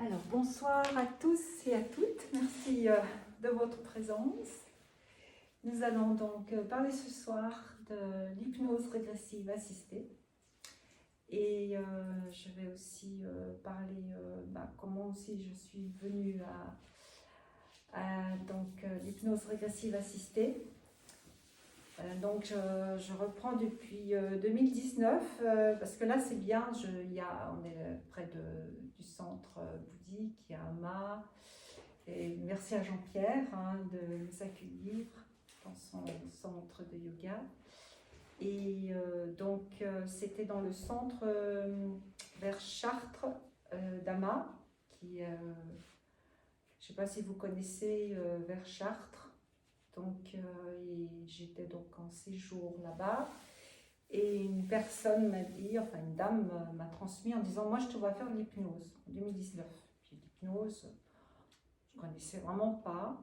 Alors, bonsoir à tous et à toutes. Merci de votre présence. Nous allons donc parler ce soir de l'hypnose régressive assistée. Et je vais aussi parler comment aussi je suis venue à l'hypnose régressive assistée. Donc je reprends depuis 2019 parce que là c'est bien, on est près du centre bouddhique, il y a Amma, et merci à Jean-Pierre de nous accueillir dans son centre de yoga. Et c'était dans le centre vers Chartres d'Ama, qui je ne sais pas si vous connaissez vers Chartres. Donc, j'étais donc en séjour là-bas et une personne m'a dit, enfin une dame m'a transmis en disant moi je te vois faire de l'hypnose en 2019. Puis l'hypnose, je ne connaissais vraiment pas.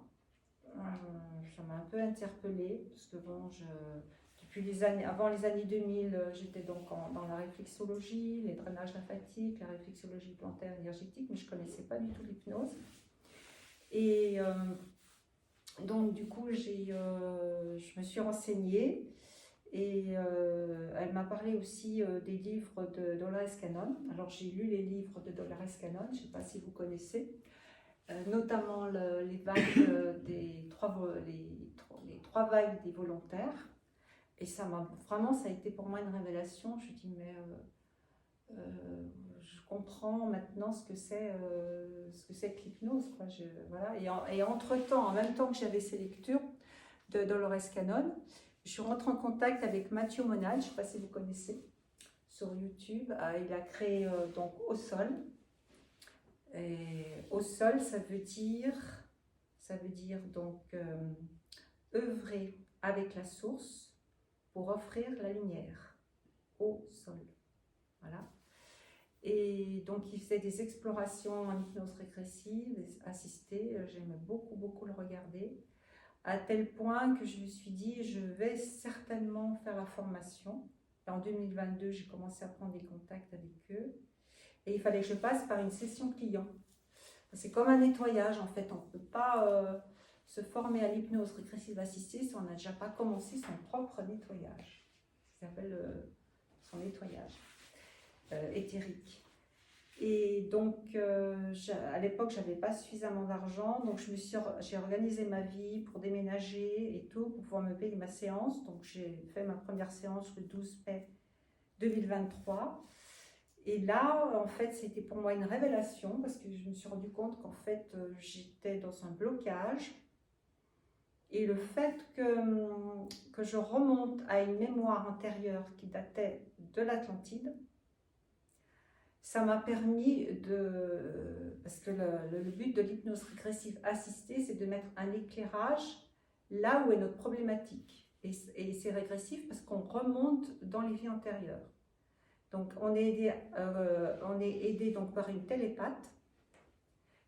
Ça m'a un peu interpellée parce que bon, avant les années 2000, j'étais donc dans la réflexologie, les drainages lymphatiques, la réflexologie plantaire énergétique, mais je ne connaissais pas du tout l'hypnose. Et donc du coup, je me suis renseignée et elle m'a parlé aussi des livres de Dolores Cannon. Alors j'ai lu les livres de Dolores Cannon, je ne sais pas si vous connaissez, notamment les vagues les trois vagues des volontaires. Et ça a été pour moi une révélation. Je dis mais je comprends maintenant ce que c'est que l'hypnose, quoi. Voilà. Et entre-temps, en même temps que j'avais ces lectures de Dolores Cannon, je suis rentrée en contact avec Mathieu Monal, je ne sais pas si vous connaissez, sur YouTube. Il a créé donc Au Sol. Et Au Sol, ça veut dire donc œuvrer avec la source pour offrir la lumière. Au Sol. Voilà. Et donc, il faisait des explorations en hypnose régressive, assistée. J'aimais beaucoup le regarder, à tel point que je me suis dit, je vais certainement faire la formation. Et en 2022, j'ai commencé à prendre des contacts avec eux. Et il fallait que je passe par une session client. C'est comme un nettoyage, en fait. On ne peut pas se former à l'hypnose régressive assistée si on n'a déjà pas commencé son propre nettoyage. Ça s'appelle son nettoyage éthérique. Et donc, à l'époque, je n'avais pas suffisamment d'argent, donc j'ai organisé ma vie pour déménager et tout, pour pouvoir me payer ma séance. Donc, j'ai fait ma première séance le 12 mai 2023. Et là, en fait, c'était pour moi une révélation, parce que je me suis rendu compte qu'en fait, j'étais dans un blocage. Et le fait que je remonte à une mémoire antérieure qui datait de l'Atlantide, ça m'a permis parce que le but de l'hypnose régressive assistée, c'est de mettre un éclairage là où est notre problématique. Et c'est régressif parce qu'on remonte dans les vies antérieures. Donc on est aidé donc par une télépathe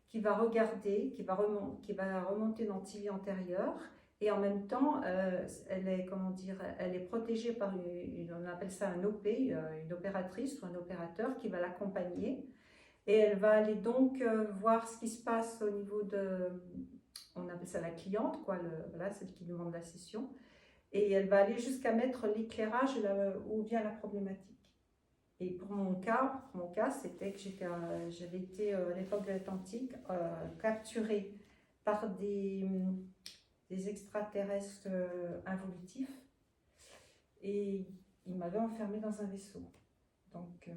qui va regarder, qui va remonter dans tes vies antérieures. Et en même temps, elle est protégée par on appelle ça un OP, une opératrice ou un opérateur qui va l'accompagner. Et elle va aller donc voir ce qui se passe au niveau on appelle ça la cliente, quoi, voilà, celle qui demande la session. Et elle va aller jusqu'à mettre l'éclairage où vient la problématique. Et pour mon cas c'était que j'avais été à l'époque de l'Atlantique capturée par des extraterrestres involutifs et ils m'avaient enfermée dans un vaisseau. Donc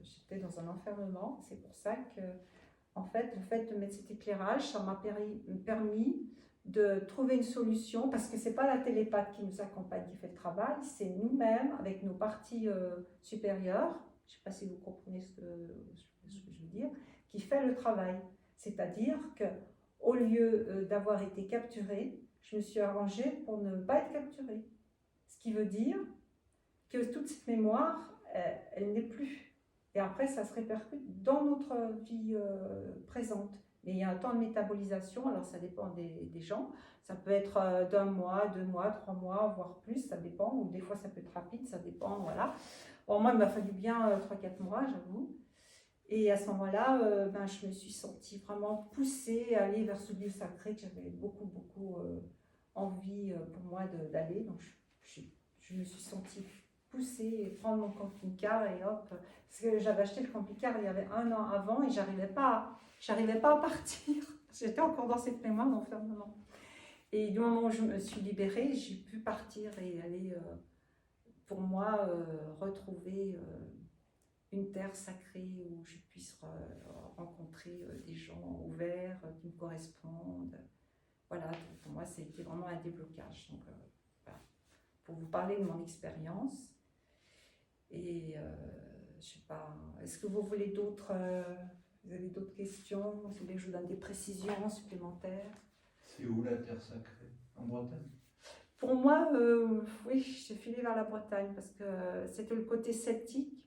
j'étais dans un enfermement. C'est pour ça que en fait, le fait de mettre cet éclairage, ça m'a permis de trouver une solution, parce que c'est pas la télépathe qui nous accompagne qui fait le travail, c'est nous-mêmes avec nos parties supérieures, je sais pas si vous comprenez ce que je veux dire, qui fait le travail. C'est-à-dire que au lieu d'avoir été capturée, je me suis arrangée pour ne pas être capturée. Ce qui veut dire que toute cette mémoire, elle n'est plus. Et après, ça se répercute dans notre vie présente. Mais il y a un temps de métabolisation, alors ça dépend des gens. Ça peut être d'1 mois, 2 mois, 3 mois, voire plus, ça dépend. Ou des fois, ça peut être rapide, ça dépend, voilà. Bon, moi, il m'a fallu bien 3-4 mois, j'avoue. Et à ce moment-là, je me suis sentie vraiment poussée à aller vers ce lieu sacré que j'avais beaucoup, beaucoup envie pour moi d'aller. Donc je me suis sentie poussée et prendre mon camping-car et hop. Parce que j'avais acheté le camping-car il y avait 1 an avant et j'arrivais pas à partir. J'étais encore dans cette mémoire d'enfermement. Et du moment où je me suis libérée, j'ai pu partir et aller, pour moi, retrouver une terre sacrée où je puisse rencontrer des gens ouverts qui me correspondent. Voilà, pour moi, c'était vraiment un déblocage. Donc, voilà. Pour vous parler de mon expérience. Et je sais pas, est-ce que vous voulez d'autres, vous avez d'autres questions? Vous voulez que je vous donne des précisions supplémentaires? C'est où la terre sacrée? En Bretagne? Pour moi, oui, j'ai filé vers la Bretagne parce que c'était le côté sceptique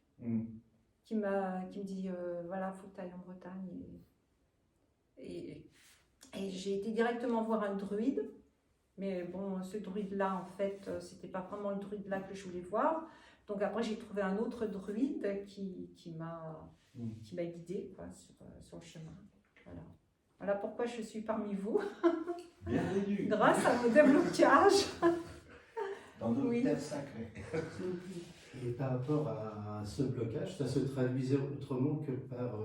qui me dit voilà, faut que tu ailles en Bretagne. Et j'ai été directement voir un druide, mais bon, ce druide-là, en fait, c'était pas vraiment le druide-là que je voulais voir. Donc après, j'ai trouvé un autre druide qui m'a guidée quoi, sur le chemin. Voilà. Voilà pourquoi je suis parmi vous. Bienvenue. Grâce à vos déblocages. Dans notre terre sacrée. Et par rapport à ce blocage, ça se traduisait autrement que par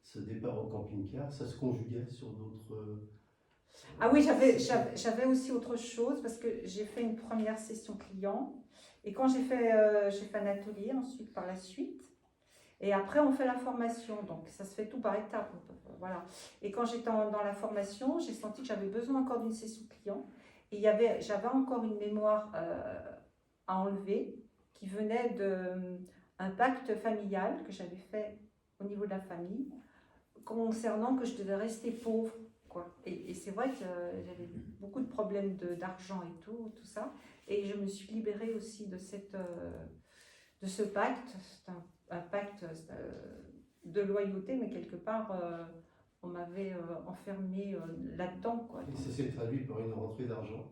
ce départ au camping-car, ça se conjuguait sur d'autres... Ah oui, j'avais aussi autre chose parce que j'ai fait une première session client et quand j'ai fait un atelier ensuite par la suite et après on fait la formation, donc ça se fait tout par étapes. Voilà. Et quand j'étais dans la formation, j'ai senti que j'avais besoin encore d'une session client et j'avais encore une mémoire à enlever qui venait d'un pacte familial que j'avais fait au niveau de la famille concernant que je devais rester pauvre. Quoi. Et c'est vrai que j'avais beaucoup de problèmes d'argent et tout ça. Et je me suis libérée aussi de ce pacte. C'est un pacte de loyauté, mais quelque part, on m'avait enfermée là-dedans. Quoi. Et ça s'est traduit par une rentrée d'argent?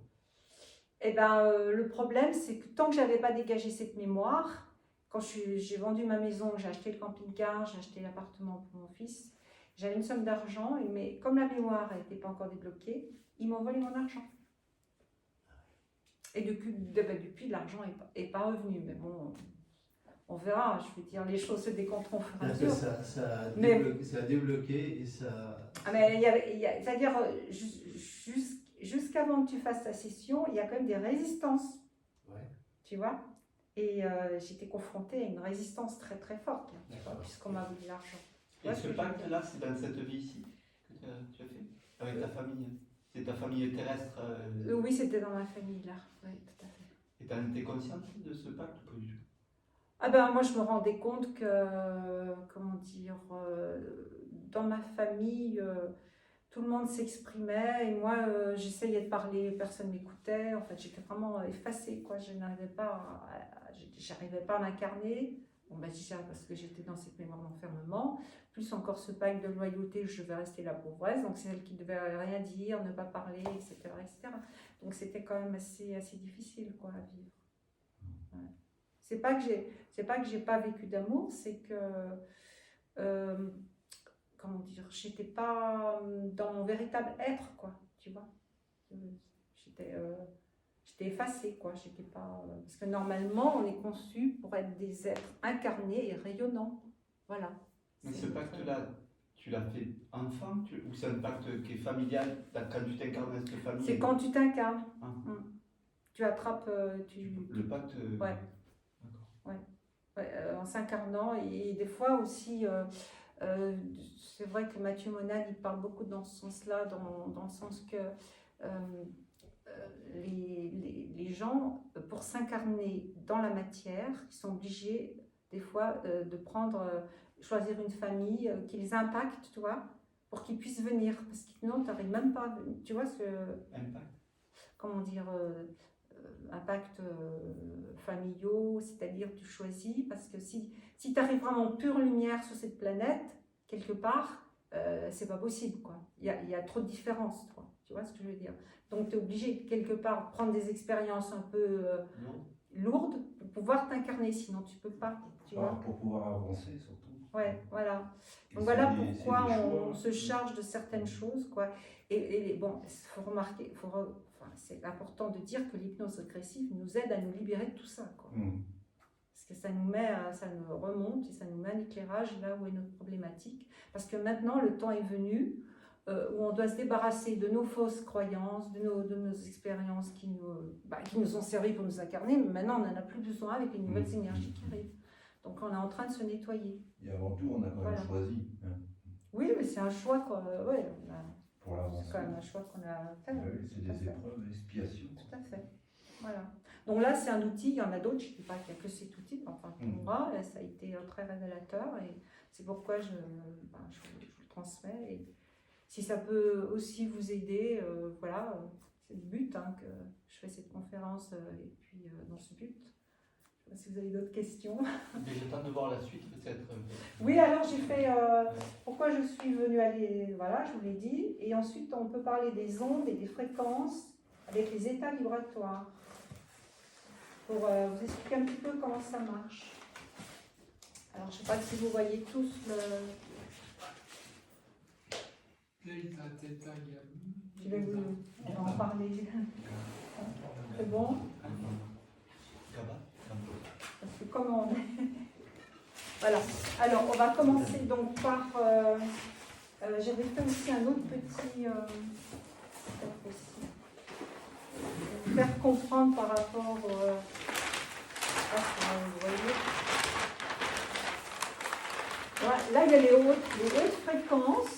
Eh ben, le problème, c'est que tant que je n'avais pas dégagé cette mémoire, quand j'ai vendu ma maison, j'ai acheté le camping-car, j'ai acheté l'appartement pour mon fils, j'avais une somme d'argent, mais comme la mémoire n'était pas encore débloquée, ils m'ont volé mon argent. Et depuis l'argent n'est pas revenu. Mais bon, on verra. Je veux dire, les choses se décompteront au fur et à mesure. Ça a débloqué et ça... Ah, mais c'est-à-dire, jusqu'avant que tu fasses ta session, il y a quand même des résistances. Ouais. Tu vois? Et j'étais confrontée à une résistance très très forte, puisqu'on m'a volé l'argent. Et ce pacte-là, c'est dans cette vie-ci que tu as fait avec ta famille? C'est ta famille terrestre? Oui, c'était dans ma famille, là. Oui, tout à fait. Et tu en étais consciente de ce pacte ou pas du tout? Ah ben, moi, je me rendais compte que, comment dire, dans ma famille, tout le monde s'exprimait et moi, j'essayais de parler, personne m'écoutait. En fait, j'étais vraiment effacée, quoi. J'arrivais pas à m'incarner. Bon, ben, déjà parce que j'étais dans cette mémoire d'enfermement, plus encore ce pacte de loyauté, je devais rester la pauvresse, donc c'est elle qui devait rien dire, ne pas parler, etc. etc. Donc c'était quand même assez difficile quoi, à vivre. Ouais. C'est pas que j'ai pas vécu d'amour, c'est que, comment dire, j'étais pas dans mon véritable être, quoi, tu vois. J'étais effacée, quoi. J'étais pas... Parce que normalement, on est conçu pour être des êtres incarnés et rayonnants. Voilà. Mais ce pacte-là, tu l'as fait enfant ou c'est un pacte qui est familial quand tu t'incarnes dans cette famille? C'est quand tu t'incarnes. Ah. Tu attrapes... Le pacte... Ouais. D'accord. Ouais, en s'incarnant. Et des fois aussi... c'est vrai que Mathieu Monad, il parle beaucoup dans ce sens-là, dans le sens que... les gens, pour s'incarner dans la matière, ils sont obligés des fois de choisir une famille qui les impacte, tu vois, pour qu'ils puissent venir. Parce que sinon, tu n'arrives même pas, tu vois, comment dire, impact familiaux, c'est-à-dire tu choisis, parce que si tu arrives vraiment en pure lumière sur cette planète, quelque part, c'est pas possible, quoi. Il y a trop de différences, toi. Tu vois ce que je veux dire? Donc, tu es obligé, quelque part, de prendre des expériences un peu lourdes pour pouvoir t'incarner, sinon tu peux pas. Tu vois? Pour pouvoir avancer, surtout. Ouais, voilà. Et Donc voilà c'est des- pourquoi c'est des on choix. se charge de certaines choses, quoi. Et bon, il faut remarquer, enfin, c'est important de dire que l'hypnose régressive nous aide à nous libérer de tout ça, quoi. Parce que ça nous remonte et ça nous met un éclairage là où est notre problématique. Parce que maintenant, le temps est venu où on doit se débarrasser de nos fausses croyances, de nos expériences qui nous ont servi pour nous incarner, mais maintenant on n'en a plus besoin avec les nouvelles énergies qui arrivent. Donc on est en train de se nettoyer. Et avant tout, on a quand même Voilà. choisi Oui, mais c'est un choix, quoi. Ouais, pour c'est l'avancer. quand même un choix qu'on a fait. Oui, c'est Tout à des fait. épreuves, expiations. Tout à fait. Voilà. Donc là, c'est un outil, il y en a d'autres, je ne dis pas qu'il n'y a que cet outil, mais enfin pour moi, ça a été très révélateur et c'est pourquoi je vous le transmets. Et si ça peut aussi vous aider, voilà, c'est le but hein, que je fais cette conférence et puis dans ce but. Je ne sais pas si vous avez d'autres questions. Mais j'attends de voir la suite peut-être. Oui, alors j'ai fait pourquoi je suis venue aller, voilà, je vous l'ai dit. Et ensuite, on peut parler des ondes et des fréquences avec les états vibratoires. Pour vous expliquer un petit peu comment ça marche. Alors, je ne sais pas si vous voyez tous le... Delta, theta, Je vais vous on va en parler. C'est bon? Parce que comme on... Voilà. Alors, on va commencer donc par... J'avais fait aussi un autre petit... vous faire comprendre par rapport à ce que vous voyez. Voilà, là, il y a les hautes fréquences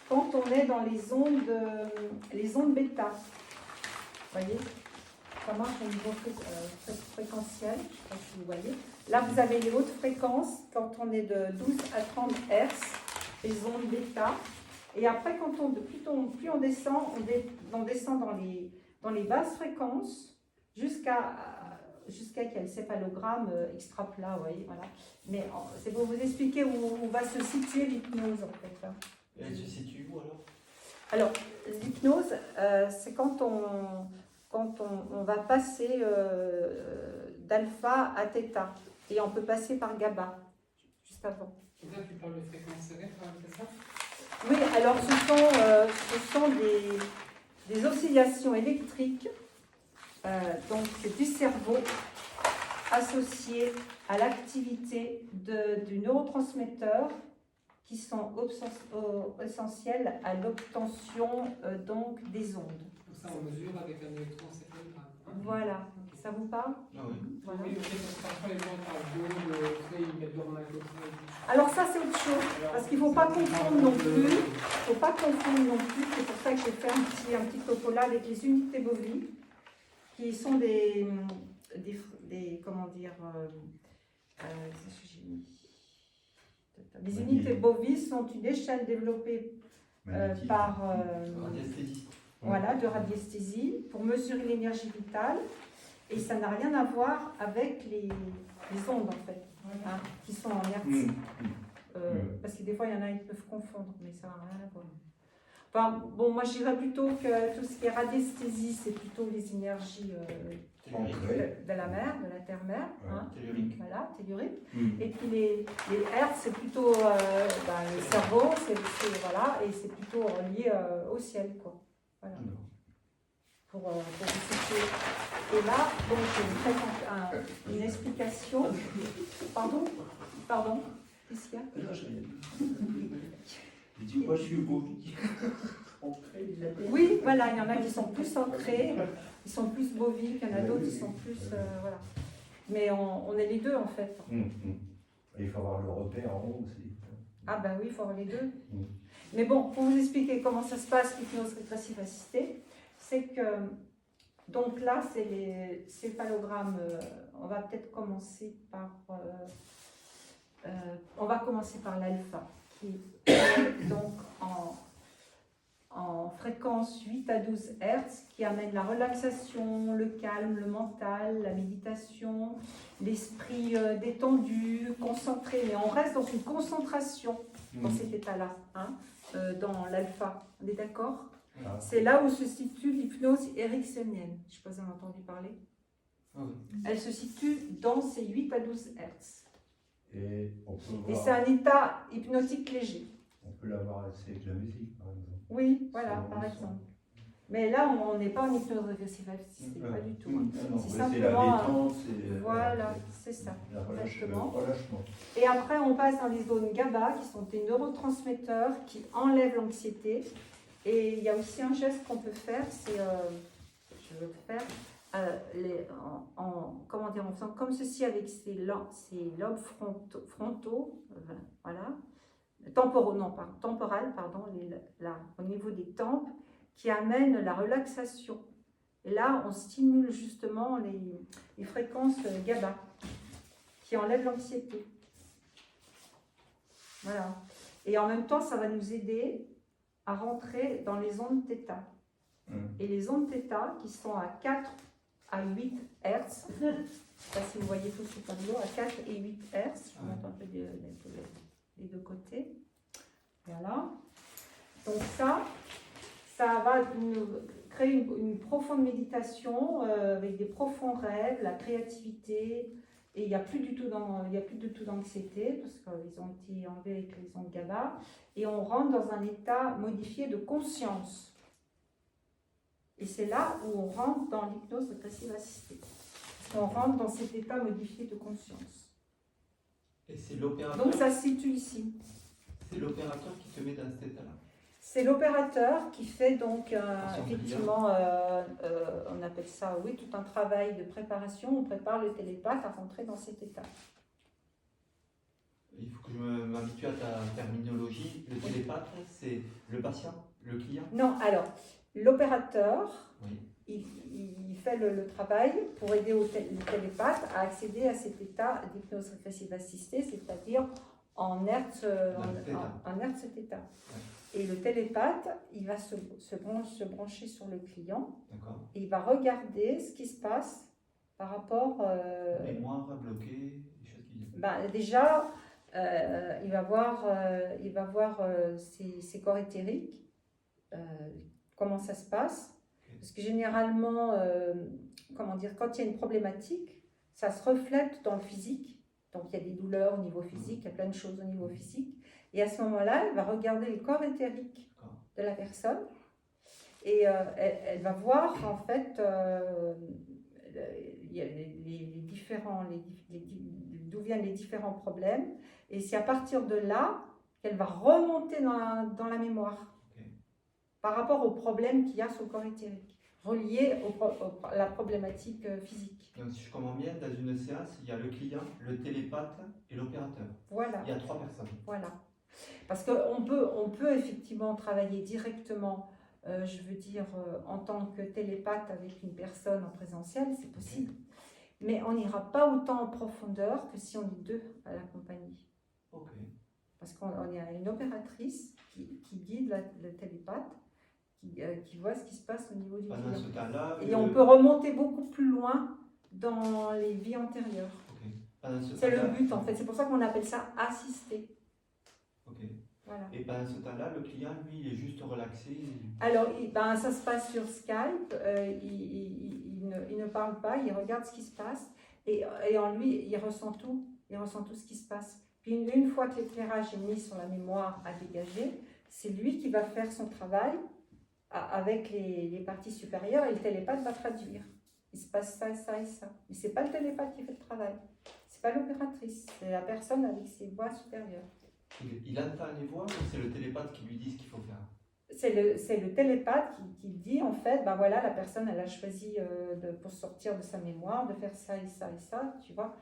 quand on est dans les ondes bêta. Vous voyez? Ça marche au niveau fréquentiel, je ne sais pas si vous voyez. Là, vous avez les hautes fréquences quand on est de 12 à 30 Hz, les ondes bêta. Et après, plus on descend, on descend dans les basses fréquences jusqu'à qu'il y ait le céphalogramme extra plat, vous voyez, voilà. Mais c'est pour vous expliquer où va se situer l'hypnose, en fait. Et elle se situe où alors? Alors, l'hypnose, c'est quand on va passer d'alpha à θ. Et on peut passer par GABA, juste avant. Et là, tu parles de fréquence cérébrale, c'est ça? Oui, alors ce sont des oscillations électriques, donc c'est du cerveau associé à l'activité du neurotransmetteur qui sont essentiels à l'obtention donc des ondes. Pour ça, on mesure avec un électroencéphalogramme. Hein? Voilà, ça vous parle? Ah oui. Voilà. Oui, ok, parce que parfois les gens parlent d'eau, ils mettent leur main comme ça. Alors ça c'est autre chose, parce qu'il ne faut pas confondre non plus. Il ne faut pas confondre non plus, c'est pour ça que j'ai fait un petit topo là avec les unités bovies, qui sont des comment dire, qu'est-ce que j'ai mis? Les unités bovies sont une échelle développée Magnétique. par Radiesthésie. voilà, de radiesthésie pour mesurer l'énergie vitale, et ça n'a rien à voir avec les ondes en fait, hein, qui sont en hertz. Parce que des fois il y en a qui peuvent confondre, mais ça n'a rien à voir. Enfin, bon, moi je dirais plutôt que tout ce qui est radiesthésie, c'est plutôt les énergies de la mer, de la terre-mère, hein, Tellurique. voilà, tellurique. Et puis les hertz, c'est plutôt le cerveau, voilà, et c'est plutôt lié au ciel, quoi. Voilà. Pour vous situer. Et là, donc, j'ai une explication. Pardon, qu'est-ce qu'il y a? Non, je rien dit. Mais dis, moi, je suis bovie. Oui, voilà, il y en a qui sont plus ancrés, qui sont plus boviques, il y en a d'autres qui sont plus. Voilà. Mais on est les deux, en fait. Il faut avoir le repère en haut aussi. Ah, ben oui, il faut avoir les deux. Mais bon, pour vous expliquer comment ça se passe, l'hypnose régressive assistée, c'est que, donc là, c'est les céphalogrammes, on va peut-être commencer par, l'alpha, qui est donc en fréquence 8 à 12 Hz, qui amène la relaxation, le calme, le mental, la méditation, l'esprit détendu, concentré. Mais on reste dans une concentration dans cet état-là, hein, dans l'alpha. On est d'accord? C'est là où se situe l'hypnose ericksonienne. Je ne sais pas si vous en avez entendu parler. Elle se situe dans ces 8 à 12 Hz. Et on peut Et voir- c'est un état hypnotique léger. on peut l'avoir aussi avec la musique, par exemple. Oui, voilà, Selon par le son. exemple. Mais là, on n'est pas en hypnose régressive assistée, pas du tout. hein. Non, C'est mais c'est la simplement détente, c'est Voilà, c'est ça. le exactement. relâchement. Et après, on passe dans les zones GABA, qui sont des neurotransmetteurs qui enlèvent l'anxiété. Et il y a aussi un geste qu'on peut faire, c'est, je veux le faire, comment dire, en faisant comme ceci avec ces lobes frontaux, voilà, temporaux, non, temporal, pardon, là, au niveau des tempes, qui amènent la relaxation. Et là, on stimule justement les fréquences GABA, qui enlèvent l'anxiété. Voilà. Et en même temps, ça va nous aider à rentrer dans les ondes θ. Et les ondes θ, qui sont à 4 à 8 Hz, je ne sais pas si vous voyez tout ce tableau, à 4 et 8 Hz, je vous montre un peu les deux côtés. Voilà. Donc ça va nous créer une profonde méditation avec des profonds rêves, la créativité, et il n'y a plus du tout d'anxiété parce qu'ils ont été enlevés avec les ondes GABA, et on rentre dans un état modifié de conscience. Et c'est là où on rentre dans l'hypnose régressive assistée. On rentre dans cet état modifié de conscience. Et c'est l'opérateur. Donc ça se situe ici. C'est l'opérateur qui te met dans cet état-là. C'est l'opérateur qui fait donc Son effectivement, on appelle ça, oui, tout un travail de préparation. On prépare le télépathe à rentrer dans cet état. Il faut que je m'habitue à ta terminologie. Le télépathe, c'est le patient, le client. Non, alors, l'opérateur, Oui. il fait le travail pour aider le télépathe à accéder à cet état d'hypnose régressive assistée, c'est-à-dire en hertz θ. Et le télépathe, il va se brancher sur le client. D'accord. Et il va regarder ce qui se passe par rapport... Mémoire bloquée, des choses qui... déjà, il va voir ses corps éthériques, comment ça se passe. Parce que généralement, quand il y a une problématique, ça se reflète dans le physique. Donc il y a des douleurs au niveau physique, il y a plein de choses au niveau physique. Et à ce moment-là, elle va regarder les corps éthériques de la personne et elle va voir en fait d'où viennent les différents problèmes. Et c'est à partir de là qu'elle va remonter dans la mémoire par rapport aux problèmes qu'il y a sur le corps éthérique, reliés à la problématique physique. Donc si je comprends bien, dans une séance, il y a le client, le télépathe et l'opérateur. Voilà. Il y a 3 personnes. Voilà. Parce qu'on peut effectivement travailler directement, je veux dire, en tant que télépathe avec une personne en présentiel, c'est possible. Mais on n'ira pas autant en profondeur que si on est deux à la compagnie. Ok. Parce qu'on a une opératrice qui guide le télépathe, qui voit ce qui se passe au niveau du Pendant ce client. temps-là... Et on peut remonter beaucoup plus loin dans les vies antérieures. Ok. Pendant ce C'est le temps-là- but en fait, c'est pour ça qu'on appelle ça assisté. Ok. Voilà. Et pendant ce temps-là, le client, lui, il est juste relaxé. Alors, ça se passe sur Skype, il ne parle pas, il regarde ce qui se passe et en lui, il ressent tout ce qui se passe. Puis une fois que l'éclairage est mis sur la mémoire à dégager, c'est lui qui va faire son travail avec les parties supérieures et le télépathe va traduire. Il se passe ça et ça et ça. Mais ce n'est pas le télépathe qui fait le travail, ce n'est pas l'opératrice, c'est la personne avec ses voix supérieures. Il entend les voix ou c'est le télépathe qui lui dit ce qu'il faut faire? C'est le télépathe qui dit en fait, voilà, la personne elle a choisi pour sortir de sa mémoire de faire ça et ça et ça, tu vois.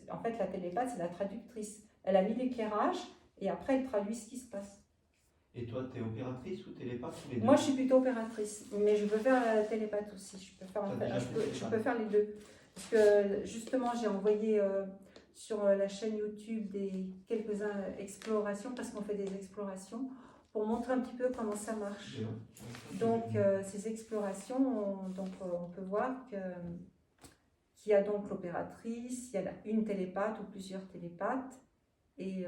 En fait la télépathe c'est la traductrice. Elle a mis l'éclairage et après elle traduit ce qui se passe. Et toi, tu es opératrice ou télépathe ou les deux? Moi je suis plutôt opératrice, mais je peux faire la télépathe aussi. Je peux faire les deux. Parce que justement j'ai envoyé sur la chaîne YouTube quelques explorations, parce qu'on fait des explorations, pour montrer un petit peu comment ça marche. Donc ces explorations, on peut voir qu'il y a donc l'opératrice, il y a une télépathe ou plusieurs télépathes. Et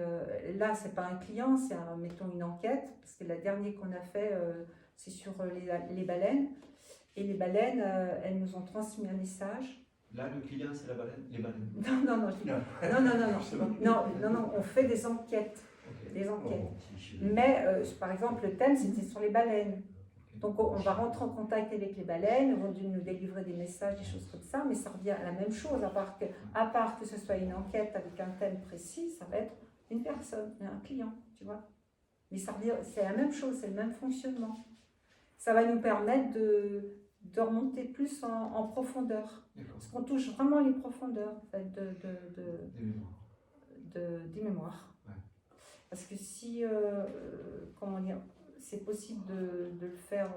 là, ce n'est pas un client, c'est mettons une enquête, parce que la dernière qu'on a fait, c'est sur les baleines. Et les baleines, elles nous ont transmis un message Là, le client, c'est la baleine, les baleines. Non, je dis non, on fait des enquêtes. Ok. Des enquêtes. Oh, si, Mais par exemple, le thème c'était sur les baleines. Donc on va rentrer en contact avec les baleines, ils vont nous délivrer des messages, des choses comme ça, mais ça revient à la même chose, à part que ce soit une enquête avec un thème précis, ça va être une personne, un client, tu vois. Mais ça revient, c'est la même chose, c'est le même fonctionnement. Ça va nous permettre de remonter plus en profondeur. D'accord. Parce qu'on touche vraiment les profondeurs en fait, Des mémoires. des mémoires. Ouais. Parce que si, comment dire, c'est possible de le faire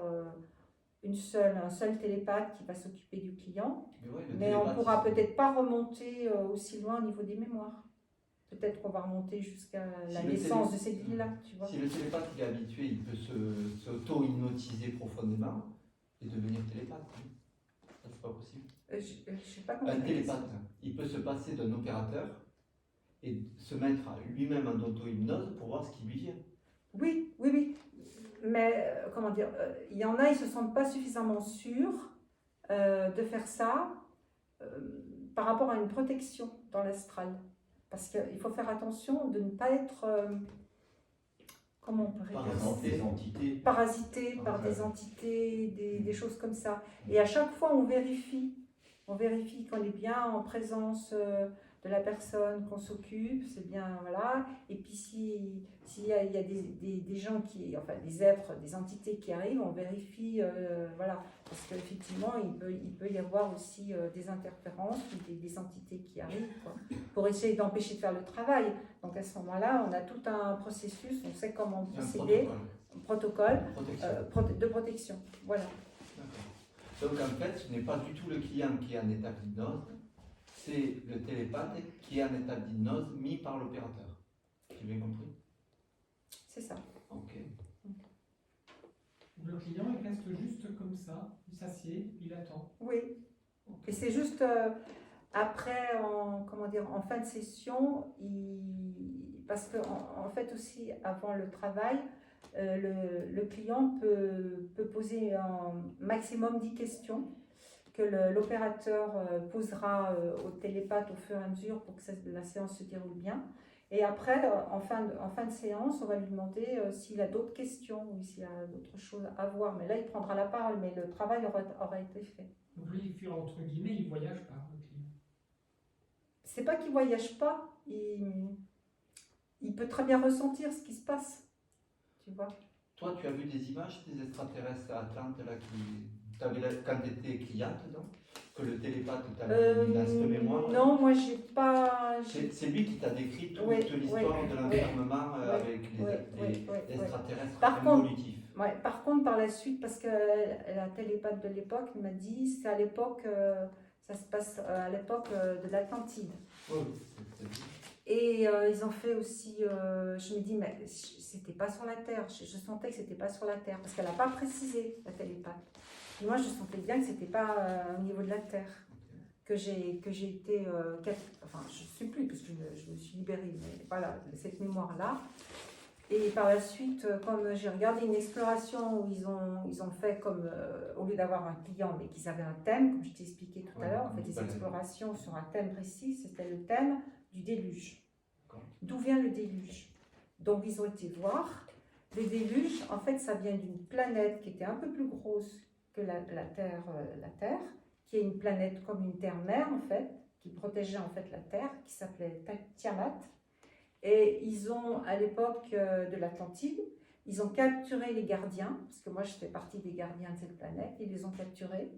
un seul télépathe qui va s'occuper du client, mais on ne pourra peut-être pas remonter aussi loin au niveau des mémoires. Peut-être qu'on va remonter jusqu'à la naissance de cette ville-là, tu vois. Si le télépathe il est habitué, il peut s'auto-hypnotiser profondément et devenir télépathe. Hein. Ça, c'est pas possible. Je sais pas comment Un télépathe, il peut se passer d'un opérateur et se mettre lui-même en auto-hypnose pour voir ce qui lui vient. Oui. Mais, comment dire, il y en a, ils ne se sentent pas suffisamment sûrs de faire ça par rapport à une protection dans l'astral. Parce qu'il faut faire attention de ne pas être, comment on pourrait Par dire, exemple, des entités. parasité par des entités, des choses comme ça. Et à chaque fois, on vérifie qu'on est bien en présence de la personne qu'on s'occupe, c'est bien, voilà. Et puis s'il y a des gens qui, enfin des êtres, des entités qui arrivent, on vérifie, voilà. Parce qu'effectivement, il peut y avoir aussi des interférences ou des entités qui arrivent, quoi, pour essayer d'empêcher de faire le travail. Donc à ce moment-là, on a tout un processus, on sait comment procéder, un protocole de protection. Voilà. D'accord. Donc en fait, ce n'est pas du tout le client qui est en état d'hypnose, c'est le télépathe qui est en état d'hypnose mis par l'opérateur. J'ai bien compris? C'est ça. Ok. Le client, il reste juste comme ça, il s'assied, il attend. Oui. Et c'est juste après, en fin de session, parce qu'en fait aussi, avant le travail, le client peut poser un maximum 10 questions que l'opérateur posera au télépathe au fur et à mesure pour que la séance se déroule bien. Et après, en fin de séance, on va lui demander s'il a d'autres questions ou s'il y a d'autres choses à voir. Mais là, il prendra la parole, mais le travail aura été fait. Donc lui, entre guillemets, il voyage pas, le client. C'est pas qu'il voyage pas, il peut très bien ressentir ce qui se passe. Tu vois. Toi, tu as vu des images des extraterrestres à Atlante là, quand tu étais cliente, donc, que le télépathe t'avait mis dans cette mémoire? Non, moi j'ai pas. C'est lui qui t'a décrit toute l'histoire de l'enfermement avec les extraterrestres évolutifs. Par contre, par la suite, parce que la télépathe de l'époque m'a dit, c'est à l'époque, ça se passe à l'époque de l'Atlantide. Et ils ont fait aussi, je me dis, mais c'était pas sur la Terre, je sentais que c'était pas sur la Terre, parce qu'elle n'a pas précisé, la télépathe. Et moi, je sentais bien que c'était pas au niveau de la Terre, que j'ai été, enfin, je ne sais plus, parce que je me suis libérée, mais voilà, cette mémoire-là. Et par la suite, comme j'ai regardé une exploration où ils ont fait comme, au lieu d'avoir un client, mais qu'ils avaient un thème, comme je t'ai expliqué tout à l'heure, on fait des explorations sur un thème précis, c'était le thème du déluge. D'où vient le déluge? Donc ils ont été voir. Le déluge, en fait, ça vient d'une planète qui était un peu plus grosse que la Terre, qui est une planète comme une terre-mère, en fait, qui protégeait en fait la Terre, qui s'appelait Tiamat. Et ils ont, à l'époque de l'Atlantide, ils ont capturé les gardiens, parce que moi je fais partie des gardiens de cette planète, ils les ont capturés.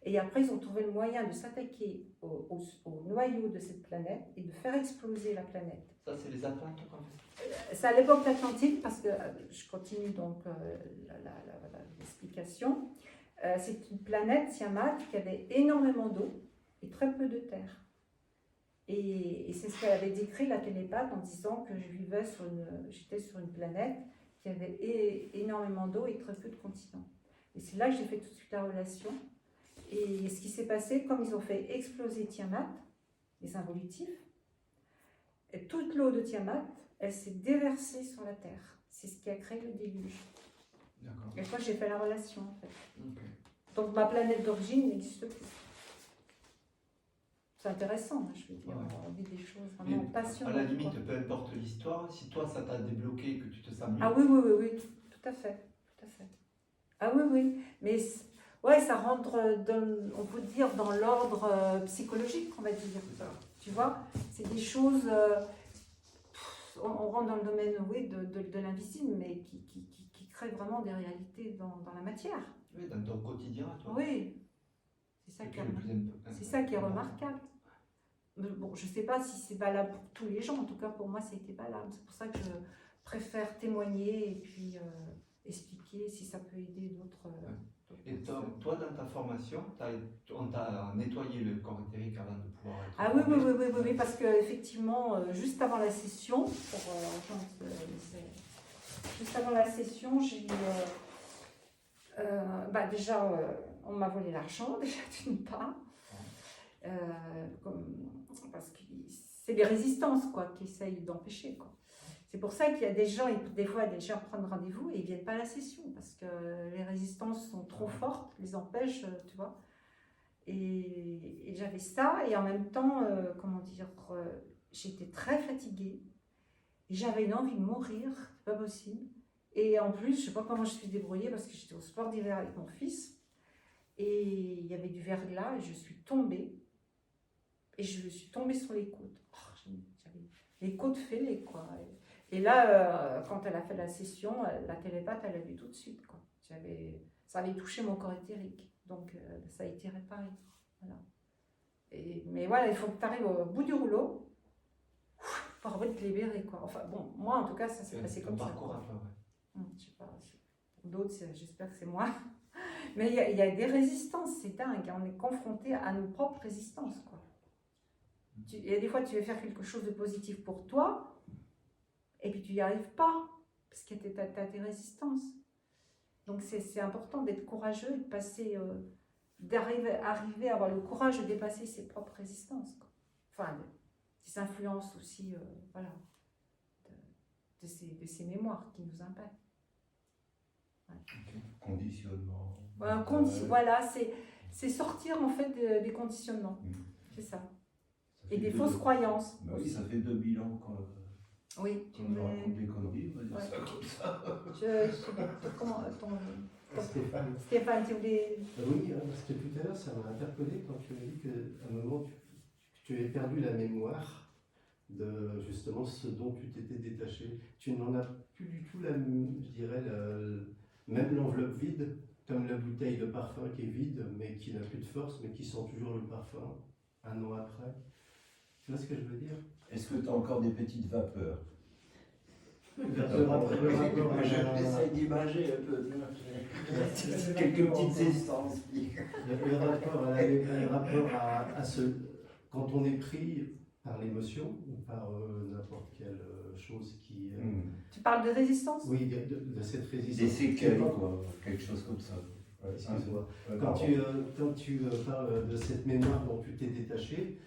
Et après, ils ont trouvé le moyen de s'attaquer au noyau de cette planète et de faire exploser la planète. Ça, c'est les Atlantes qu'on fait. C'est à l'époque d'Atlantide, parce que je continue donc l'explication. C'est une planète, Tiamat, qui avait énormément d'eau et très peu de terre. Et c'est ce qu'elle avait décrit, la télépathe, en disant que j'étais sur une planète qui avait énormément d'eau et très peu de continents. Et c'est là que j'ai fait tout de suite la relation. Et ce qui s'est passé, comme ils ont fait exploser Tiamat, les involutifs, et toute l'eau de Tiamat, elle s'est déversée sur la Terre. C'est ce qui a créé le déluge. D'accord. Et moi, j'ai fait la relation, en fait. Okay. Donc, ma planète d'origine n'existe plus. c'est intéressant, je veux dire, Ouais. on vit des choses Mais vraiment à passionnantes. la limite, quoi. peu importe l'histoire, si toi ça t'a débloqué, que tu te sens mieux. Ah oui, oui, oui, oui, tout à fait, tout à fait. Ah oui, oui, mais ouais, ça rentre, on peut dire, dans l'ordre psychologique, on va dire. C'est ça. Tu vois, c'est des choses, on rentre dans le domaine, oui, de l'invisible, mais qui crée vraiment des réalités dans la matière. Oui, dans ton quotidien, toi. Oui, c'est ça, Et qui puis est, le plus important. c'est ça qui est remarquable. Mais bon, je ne sais pas si c'est valable pour tous les gens, en tout cas pour moi, ça a été valable. C'est pour ça que je préfère témoigner et puis expliquer si ça peut aider d'autres. Et toi, dans ta formation, on t'a nettoyé le corps éthérique avant de pouvoir être Ah oui, oui, formé. oui, oui, oui, parce qu'effectivement, juste avant la session, juste avant la session, j'ai déjà, on m'a volé l'argent, déjà d'une part, parce que c'est les résistances quoi, qui essayent d'empêcher. Quoi. C'est pour ça qu'il y a des gens, des fois, des gens prennent rendez-vous et ils ne viennent pas à la session, parce que les résistances sont trop fortes, les empêchent, tu vois. Et j'avais ça, et en même temps, comment dire, j'étais très fatiguée, et j'avais une envie de mourir, c'est pas possible. Et en plus, je sais pas comment je suis débrouillée, parce que j'étais au sport d'hiver avec mon fils, et il y avait du verglas, et je suis tombée, et je suis tombée sur les côtes. Oh, j'avais les côtes fêlées, quoi. Et là, quand elle a fait la session, la télépathe, elle a vu tout de suite, quoi. Ça avait touché mon corps éthérique. Donc, ça a été réparé. Voilà. Mais voilà, il faut que tu arrives au bout du rouleau pour te libérer, quoi. Enfin, bon, moi, en tout cas, ça s'est passé comme ça. Parcours à toi, ouais. Je sais pas, pour d'autres, j'espère que c'est moi. Mais il y a des résistances, c'est dingue. On est confronté à nos propres résistances, quoi. Il y a des fois, tu veux faire quelque chose de positif pour toi, et puis tu n'y arrives pas, parce que tu as tes résistances. Donc, c'est important d'être courageux et de passer... d'arriver à avoir le courage de dépasser ses propres résistances. Quoi. Enfin, des influences aussi, voilà, de ces mémoires qui nous impactent. Ouais. Conditionnement. Voilà, c'est sortir en fait des conditionnements. C'est ça. Et des fausses croyances. Bah oui, ça fait 2000 ans Oui, qu'on nous raconte des conneries, on va dire Ouais. ça comme ça. Je sais pas comment Stéphane, tu voulais... Oui, parce que tout à l'heure, ça m'a interpellé quand tu m'as dit qu'à un moment, tu avais perdu la mémoire de justement ce dont tu t'étais détaché. Tu n'en as plus du tout, je dirais, même l'enveloppe vide, comme la bouteille de parfum qui est vide, mais qui n'a plus de force, mais qui sent toujours le parfum, un an après. Tu vois ce que je veux dire? Est-ce que tu as encore des petites vapeurs? Le rapport à J'essaie d'imager un peu. Quelques petites essences. le rapport à ce... Quand on est pris par l'émotion ou par n'importe quelle chose qui... Tu parles de résistance? Oui, de cette résistance. Des séquelles, quoi, quelque chose comme ça. Ouais, excuse-moi. Ouais, Quand tu parles de cette mémoire dont tu t'es détaché,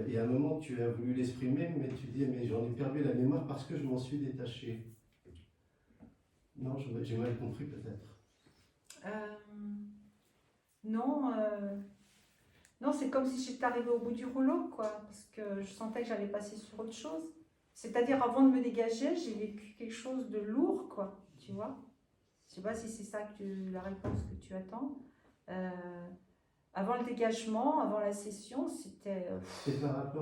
et à un moment tu as voulu l'exprimer, mais tu dis mais j'en ai perdu la mémoire parce que je m'en suis détaché. Non, j'ai mal compris peut-être. Non, non, c'est comme si j'étais arrivée au bout du rouleau, quoi, parce que je sentais que j'allais passer sur autre chose. C'est-à-dire, avant de me dégager, j'ai vécu quelque chose de lourd, quoi, tu vois. Je sais pas si c'est ça la réponse que tu attends. Avant le dégagement, avant la session, c'était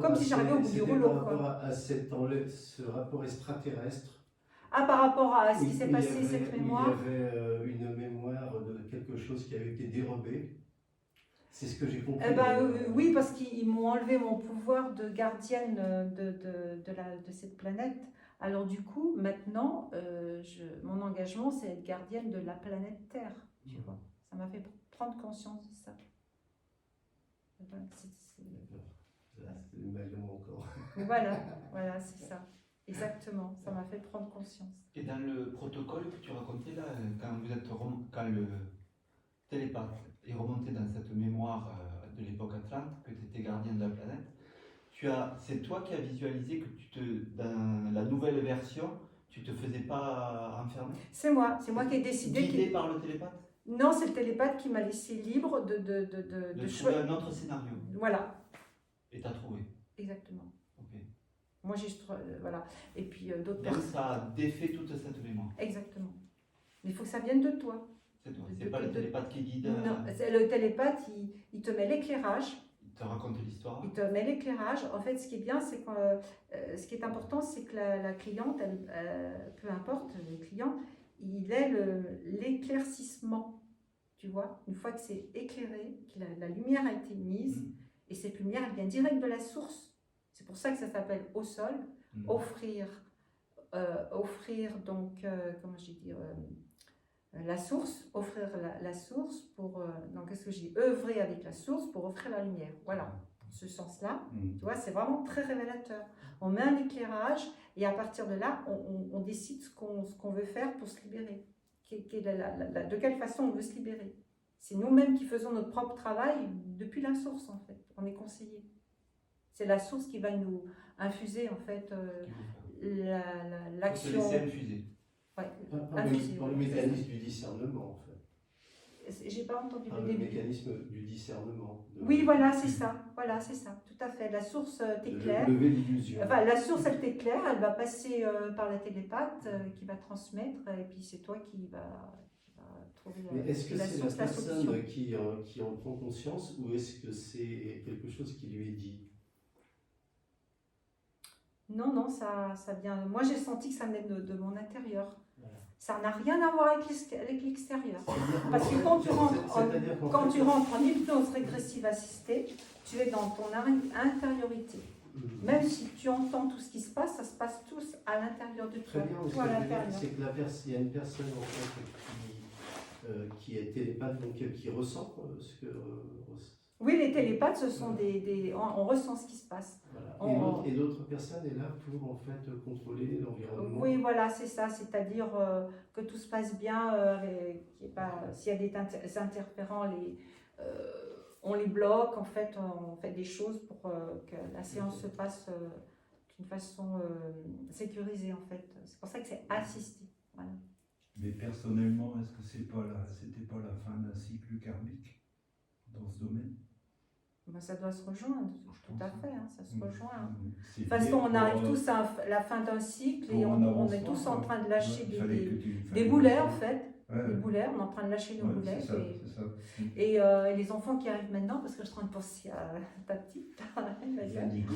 comme si j'arrivais au bout du rouleau. Par rapport à ce rapport extraterrestre. Ah, par rapport à ce qui s'est passé, cette mémoire. Il y avait une mémoire de quelque chose qui avait été dérobé. C'est ce que j'ai compris. Oui, parce qu'ils m'ont enlevé mon pouvoir de gardienne de cette planète. Alors du coup, maintenant, mon engagement, c'est être gardienne de la planète Terre. Tu vois. Ça m'a fait prendre conscience de ça. C'est le Malion encore. Voilà, c'est ça. Exactement, ça m'a fait prendre conscience. Et dans le protocole que tu racontais là, quand le télépathe est remonté dans cette mémoire de l'époque Atlante, que tu étais gardien de la planète, c'est toi qui as visualisé que dans la nouvelle version, tu te faisais pas enfermer? C'est moi qui ai décidé. Guidé par le télépathe? Non, c'est le télépathe qui m'a laissé libre de trouver un autre scénario. Voilà. Et t'as trouvé. Exactement. Ok. Moi, voilà. Et puis d'autres Donc personnes. ça a défait toute cette mémoire. Exactement. Mais il faut que ça vienne de toi. C'est toi. De- C'est pas le de- télépathe qui guide. Non, le télépathe, il te met l'éclairage. Il te raconte l'histoire. Il te met l'éclairage. En fait, ce qui est bien, c'est que ce qui est important, c'est que la cliente, peu importe le client, il ait l'éclaircissement. Tu vois, une fois que c'est éclairé, que la lumière a été mise, et cette lumière, elle vient direct de la source. C'est pour ça que ça s'appelle au sol. Offrir donc, comment je dis, la source, offrir la source pour, donc qu'est-ce que je dis, œuvrer avec la source pour offrir la lumière. Voilà, ce sens-là, tu vois, c'est vraiment très révélateur. On met un éclairage et à partir de là, on décide ce qu'on veut faire pour se libérer. De quelle façon on veut se libérer. C'est nous-mêmes qui faisons notre propre travail depuis la source, en fait. On est conseillé. C'est la source qui va nous infuser, en fait, l'action. Se laisser infuser. Ouais. Par le mécanisme du discernement, en fait. J'ai pas entendu Par le le début. mécanisme du discernement. Oui, voilà, c'est ça. Voilà, c'est ça. Tout à fait. La source t'éclaire. Lever l'illusion. Enfin, la source, elle t'éclaire. Elle va passer par la télépathe qui va transmettre. Et puis, c'est toi qui va trouver Mais est-ce que la c'est source, la la solution. personne qui en prend conscience ou est-ce que c'est quelque chose qui lui est dit? Non, ça vient. Moi, j'ai senti que ça venait de mon intérieur. Voilà. Ça n'a rien à voir avec l'extérieur. C'est-à-dire- Parce que quand tu c'est-à-dire qu'en Quand fait- tu rentres en hypnose régressive assistée, tu es dans ton intériorité. Même si tu entends tout ce qui se passe, ça se passe tous à l'intérieur de Très toi. bien, mais ce Toi que à je veux dire, l'intérieur. c'est que il y a une personne en fait qui est télépathe, donc qui ressent ce que. Oui, les télépathes, ce sont on ressent ce qui se passe. Voilà. Et l'autre personne est là pour en fait contrôler l'environnement. Oui, voilà, c'est ça. C'est-à-dire que tout se passe bien, s'il y a des interférents, on les bloque. En fait, on fait des choses pour que la séance se passe d'une façon sécurisée. En fait, c'est pour ça que c'est assisté. Voilà. Mais personnellement, est-ce que c'était pas la fin d'un cycle karmique dans ce domaine? Ben, ça doit se rejoindre, Je tout pense, à fait, hein, ça se rejoint. hein. C'est De toute façon, on fait arrive pour, tous à la fin d'un cycle pour et un on est avancement, tous en train de lâcher il fallait que des boulets en fait. Ouais. Des boulets, on est en train de lâcher nos Ouais, boulets. c'est ça, Et, c'est ça. et les enfants qui arrivent maintenant, parce que je suis en train de penser à ta petite, Yannigo.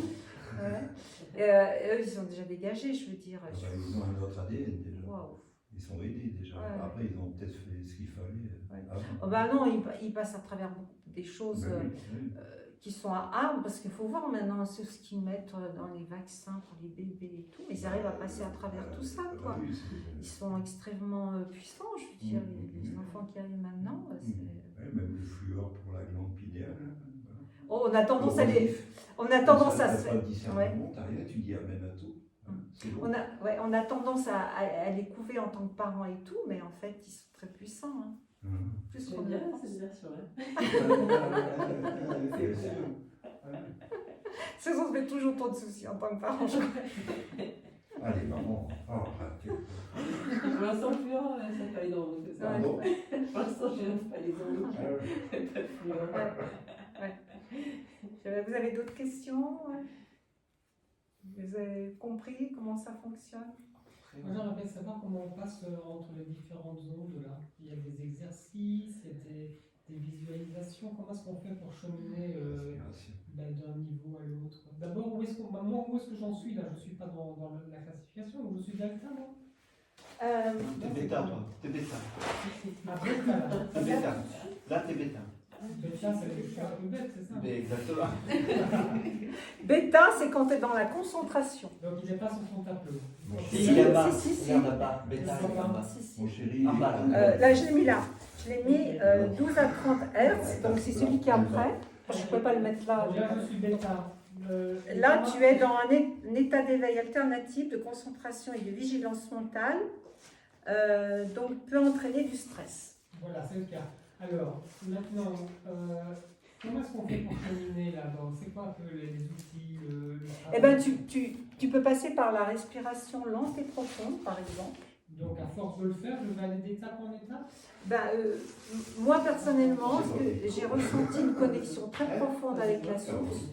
ouais. Eux, ils sont déjà dégagés, je veux dire. Ils ont un autre ADN déjà. Waouh. Ils sont aidés déjà. Ouais. Après, ils ont peut-être fait ce qu'il fallait Ouais. avant. Oh, ben non, ils passent à travers des choses Ben oui. qui sont à armes, parce qu'il faut voir maintenant ce qu'ils mettent dans les vaccins pour les bébés et tout, mais ils arrivent à passer à travers tout ça, quoi. Oui, Ils sont extrêmement puissants, je veux dire, les enfants qui arrivent maintenant. même le fluor pour la glande pinéale. Voilà. Oh, on a tendance à les. Corrosif. On a tendance à T'as se pas de faire. discernement, t'as rien, tu dis amen à tout. C'est bon. On a tendance à les couver en tant que parents et tout, mais en fait, ils sont très puissants. Hein. Plus C'est qu'on bien, ne pense. c'est bien sur elle. C'est ça, on se met toujours trop de soucis en tant que parents. Allez, maman. Oh, arrête. Pour l'instant, plus ça n'a pas les dents, c'est ça. Ah bon? Pour l'instant, je n'aime pas les dents. Ah ouais. Pas de fluor. Vous avez d'autres questions? Vous avez compris comment ça fonctionne? Moi, j'aimerais bien savoir comment on passe entre les différentes ondes là. Il y a des exercices, il y a des visualisations. Comment est-ce qu'on fait pour cheminer d'un niveau à l'autre? D'abord, où est-ce que j'en suis là? Je ne suis pas dans la classification, ou je suis delta, non? T'es bêta, toi. T'es bêta. Ah, bêta, là. T'es bêta. Là, t'es bêta. Bêta, ça veut dire que je suis un peu bête, c'est ça? Mais exactement. Bêta, c'est quand tu es dans la concentration. Donc il n'est pas sur son tableau. Si, là-bas. si. Regarde là-bas. Bêta, Si, regarde là-bas. Si, si. Mon chéri. En bas, Là, je l'ai mis là. Je l'ai mis 12 à 30 Hz, donc c'est celui qui est après. Je ne peux pas le mettre là. Donc là, je suis bêta. Là, tu es dans un état d'éveil alternatif de concentration et de vigilance mentale, donc peut entraîner du stress. Voilà, c'est le cas. Alors, maintenant, comment est-ce qu'on fait pour cheminer là-dedans? C'est quoi un peu les outils Eh bien, tu peux passer par la respiration lente et profonde, par exemple. Donc, à force de le faire, je vais aller d'étape en étape? Moi, personnellement, j'ai ressenti une connexion très profonde avec la source.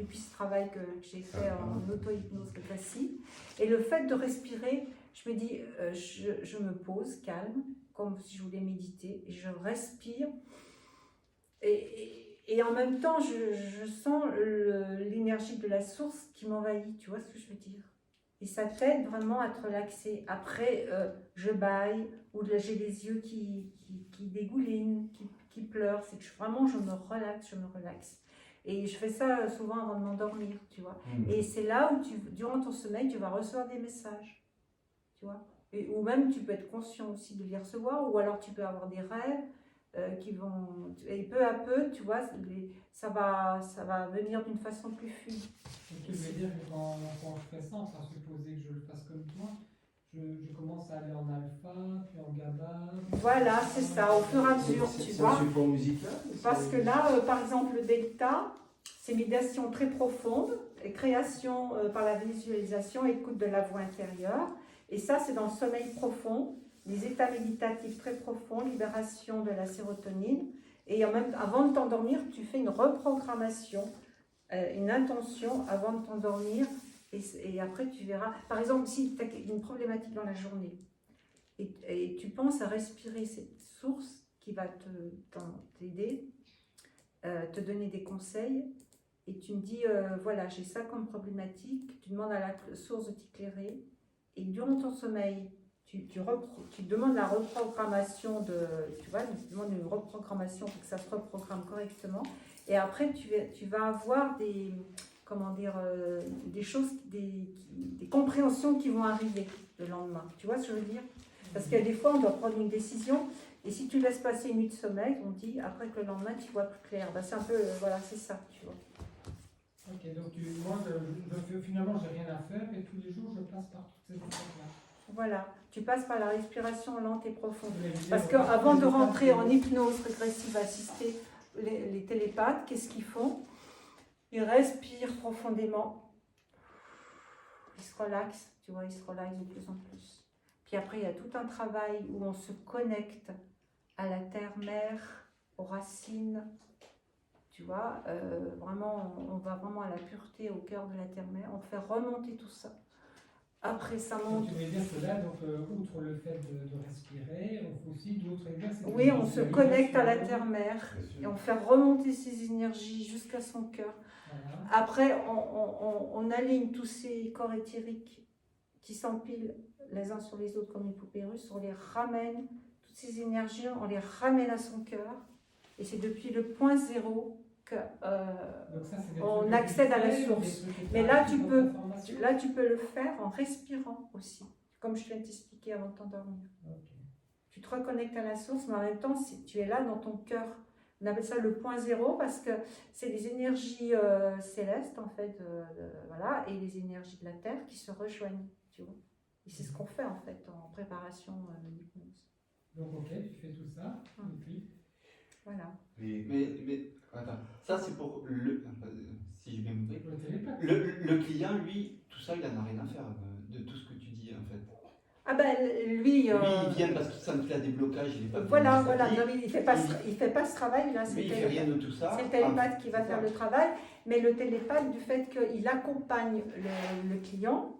depuis ce travail que j'ai fait en auto-hypnose régressive. Et le fait de respirer, je me dis, je me pose calme, comme si je voulais méditer, et je respire. Et en même temps, je sens l'énergie de la source qui m'envahit, tu vois ce que je veux dire? Et ça t'aide vraiment à te relaxer. Après, je bâille, ou j'ai les yeux qui dégoulinent, qui pleurent. C'est que vraiment, je me relaxe. Et je fais ça souvent avant de m'endormir, tu vois. Et c'est là où, durant ton sommeil, tu vas recevoir des messages, tu vois. Ou même, tu peux être conscient aussi de les recevoir, ou alors tu peux avoir des rêves qui vont... Et peu à peu, tu vois, ça va venir d'une façon plus fluide. Tu veux dire que quand je fais ça, sans supposer que je le fasse comme toi, je commence à aller en alpha, puis en gamma. Voilà, c'est ça, au fur et à mesure, tu vois. C'est un support musical? Parce que là, par exemple, le delta, c'est méditation très profonde, et création par la visualisation, écoute de la voix intérieure. Et ça, c'est dans le sommeil profond, les états méditatifs très profonds, libération de la sérotonine. Et avant de t'endormir, tu fais une reprogrammation, une intention avant de t'endormir. Et après, tu verras. Par exemple, si tu as une problématique dans la journée et tu penses à respirer cette source qui va t'aider, te donner des conseils, et tu me dis, voilà, j'ai ça comme problématique, tu demandes à la source de t'éclairer, et durant ton sommeil, tu demandes la reprogrammation tu demandes une reprogrammation pour que ça se reprogramme correctement, et après, tu vas avoir des choses, des compréhensions qui vont arriver le lendemain. Tu vois ce que je veux dire? Parce que des fois, on doit prendre une décision, et si tu laisses passer une nuit de sommeil, on dit après que le lendemain, tu vois plus clair. C'est un peu, voilà, c'est ça, tu vois. Ok, donc moi, finalement, j'ai rien à faire, et tous les jours, je passe par toutes ces étapes-là. Voilà, tu passes par la respiration lente et profonde. Parce qu'avant de rentrer en hypnose régressive assistée, les télépathes, qu'est-ce qu'ils font? Ils respirent profondément, ils se relaxent, tu vois, ils se relaxent de plus en plus. Puis après, il y a tout un travail où on se connecte à la terre-mère, aux racines, tu vois, vraiment, on va vraiment à la pureté, au cœur de la terre-mère, on fait remonter tout ça. Après, ça monte. Tu veux dire que là, donc, outre le fait de respirer, on fait aussi d'autres exercices. Oui, on se connecte à la terre-mère et on fait remonter ses énergies jusqu'à son cœur. Voilà. Après, on aligne tous ces corps éthériques qui s'empilent les uns sur les autres comme une poupée russe, on les ramène, toutes ces énergies, on les ramène à son cœur. Et c'est depuis le point zéro qu'on accède à la source. Mais là, tu peux le faire en respirant aussi, comme je viens de t'expliquer avant de t'endormir. Okay. Tu te reconnectes à la source, mais en même temps, tu es là dans ton cœur. On appelle ça le point zéro parce que c'est des énergies célestes, en fait, voilà, et les énergies de la Terre qui se rejoignent, tu vois. Et c'est ce qu'on fait, en fait, en préparation de l'hypnose. Donc, ok, tu fais tout ça, et puis... Voilà. Mais attends, ça c'est pour si j'ai bien compris, le client, lui, tout ça, il n'en a rien à faire de tout ce que tu dis, en fait. Ah ben, lui... il vient parce qu'il sent qu'il a des blocages, il n'est pas... Voilà, non, mais il fait pas ce travail-là. Lui, il ne fait rien de tout ça. C'est le télépathe qui va faire le travail, mais le télépathe, du fait qu'il accompagne le client,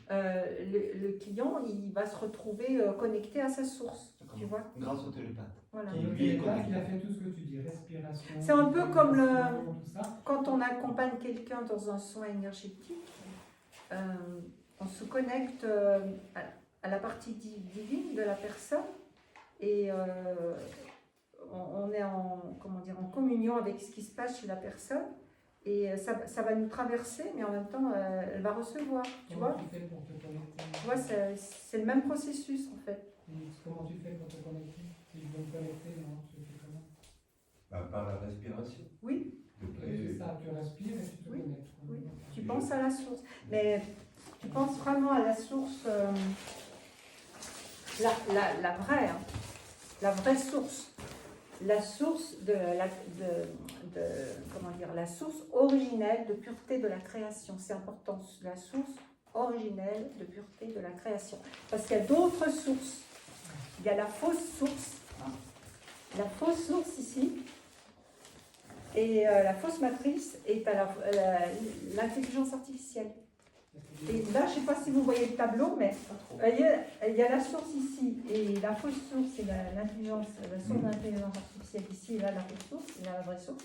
le client, il va se retrouver connecté à sa source, tu vois. Grâce au télépathe. Voilà. Et le télépathe, il a fait tout ce que tu dis, respiration... C'est un peu comme quand on accompagne quelqu'un dans un soin énergétique, on se connecte à la partie divine de la personne et on est en communion avec ce qui se passe chez la personne. Et ça va nous traverser, mais en même temps, elle va recevoir, tu vois. Comment tu fais pour te connecter? Tu vois, c'est le même processus, en fait. Et comment tu fais pour te connecter? Si je veux me connecter, non, tu fais comment? Par la respiration. Oui. C'est ça, tu respires et tu te connectes. Oui. Tu penses à la source. Mais tu penses vraiment à la source, la vraie, hein, la vraie source. La source la source originelle de pureté de la création. C'est important, la source originelle de pureté de la création. Parce qu'il y a d'autres sources. Il y a la fausse source. La fausse source ici, Et la fausse matrice est à l'intelligence artificielle. Et là, je ne sais pas si vous voyez le tableau, mais il y a la source ici, et la fausse source, c'est la source d'intelligence artificielle ici, et là, la fausse source, et là, la vraie source.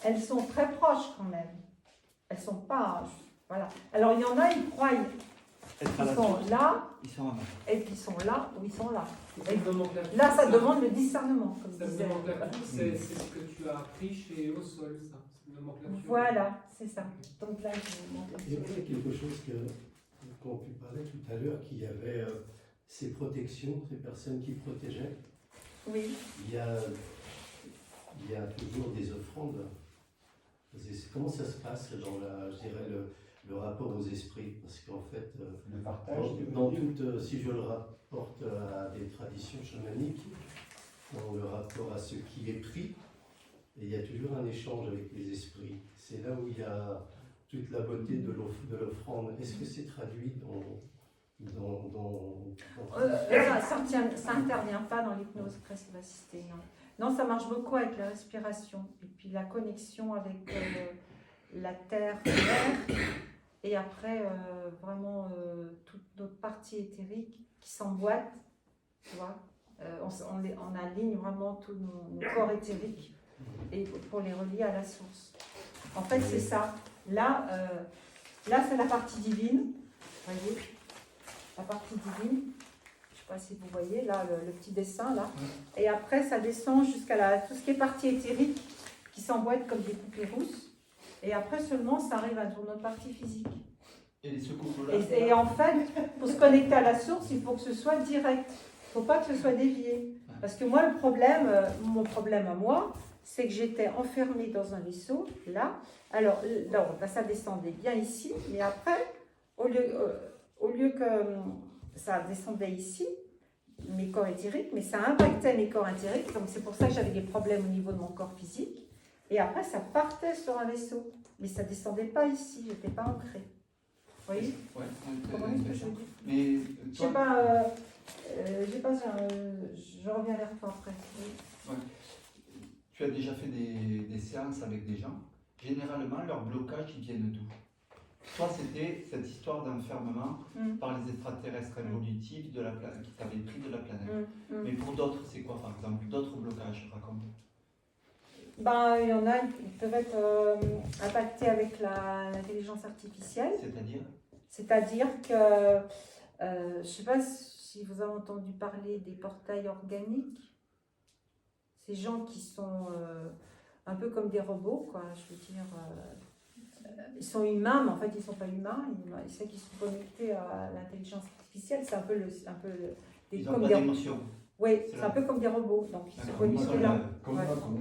Elles sont très proches quand même. Elles ne sont pas... Voilà. Alors, il y en a, ils croient, ils sont là, Ils sont là. et puis ils sont là, ou ils sont là. Et Là, ça demande le discernement, comme Cette disait. nomenclature, c'est ce que tu as appris chez Au Sol, ça. Cette nomenclature. Voilà, c'est ça. Donc là, je vous montre. Il y avait quelque chose qu'on pu parler tout à l'heure, qu'il y avait ces protections, ces personnes qui protégeaient. Oui. Il y a toujours des offrandes. Comment ça se passe dans je dirais le rapport aux esprits? Parce qu'en fait, Le partage. si je le rapporte à des traditions chamaniques, dans le rapport à ce qui est pris, et il y a toujours un échange avec les esprits. C'est là où il y a toute la beauté de l'offrande. Est-ce que c'est traduit Ça n'intervient pas dans l'hypnose progressive assistée. Non, ça marche beaucoup avec la respiration et puis la connexion avec la terre, l'air, et après vraiment toute notre partie éthérique qui s'emboîte, tu vois. On aligne vraiment tous nos corps éthériques et pour les relier à la source. En fait, c'est ça. Là c'est la partie divine. Vous voyez, la partie divine. Je ne sais pas si vous voyez là le petit dessin là. Et après, ça descend jusqu'à tout ce qui est partie éthérique qui s'emboîte comme des poupées rousses. Et après seulement, ça arrive à notre partie physique. Et ce couple-là. Et en fait, pour se connecter à la source, il faut que ce soit direct. Il ne faut pas que ce soit dévié. Parce que moi, mon problème à moi, c'est que j'étais enfermée dans un vaisseau, là. Alors, là, ça descendait bien ici, mais après, au lieu que ça descendait ici, mes corps éthériques, mais ça impactait mes corps éthériques, donc c'est pour ça que j'avais des problèmes au niveau de mon corps physique. Et après, ça partait sur un vaisseau, mais ça descendait pas ici, je n'étais pas ancrée. Vous voyez? Ouais, Comment est-ce que je veux dire? Mais Je sais pas, je reviens vers toi après. Oui. Ouais. Tu as déjà fait des séances avec des gens. Généralement, leurs blocages, ils viennent d'où? Soit c'était cette histoire d'enfermement par les extraterrestres évolutifs de la planète, qui t'avaient pris de la planète. Mais pour d'autres, c'est quoi par exemple? D'autres blocages, raconte. Ben, il y en a, ils peuvent être impactés avec l'intelligence artificielle. C'est-à-dire que, je ne sais pas si vous avez entendu parler des portails organiques. Ces gens qui sont un peu comme des robots, quoi, je veux dire. Ils sont humains, mais en fait, ils ne sont pas humains. Ceux qui sont connectés à l'intelligence artificielle, c'est un peu ils n'ont pas d'émotion. Oui, c'est un peu comme des robots. Donc, ils sont connectés là. Comme ouais. moi, comment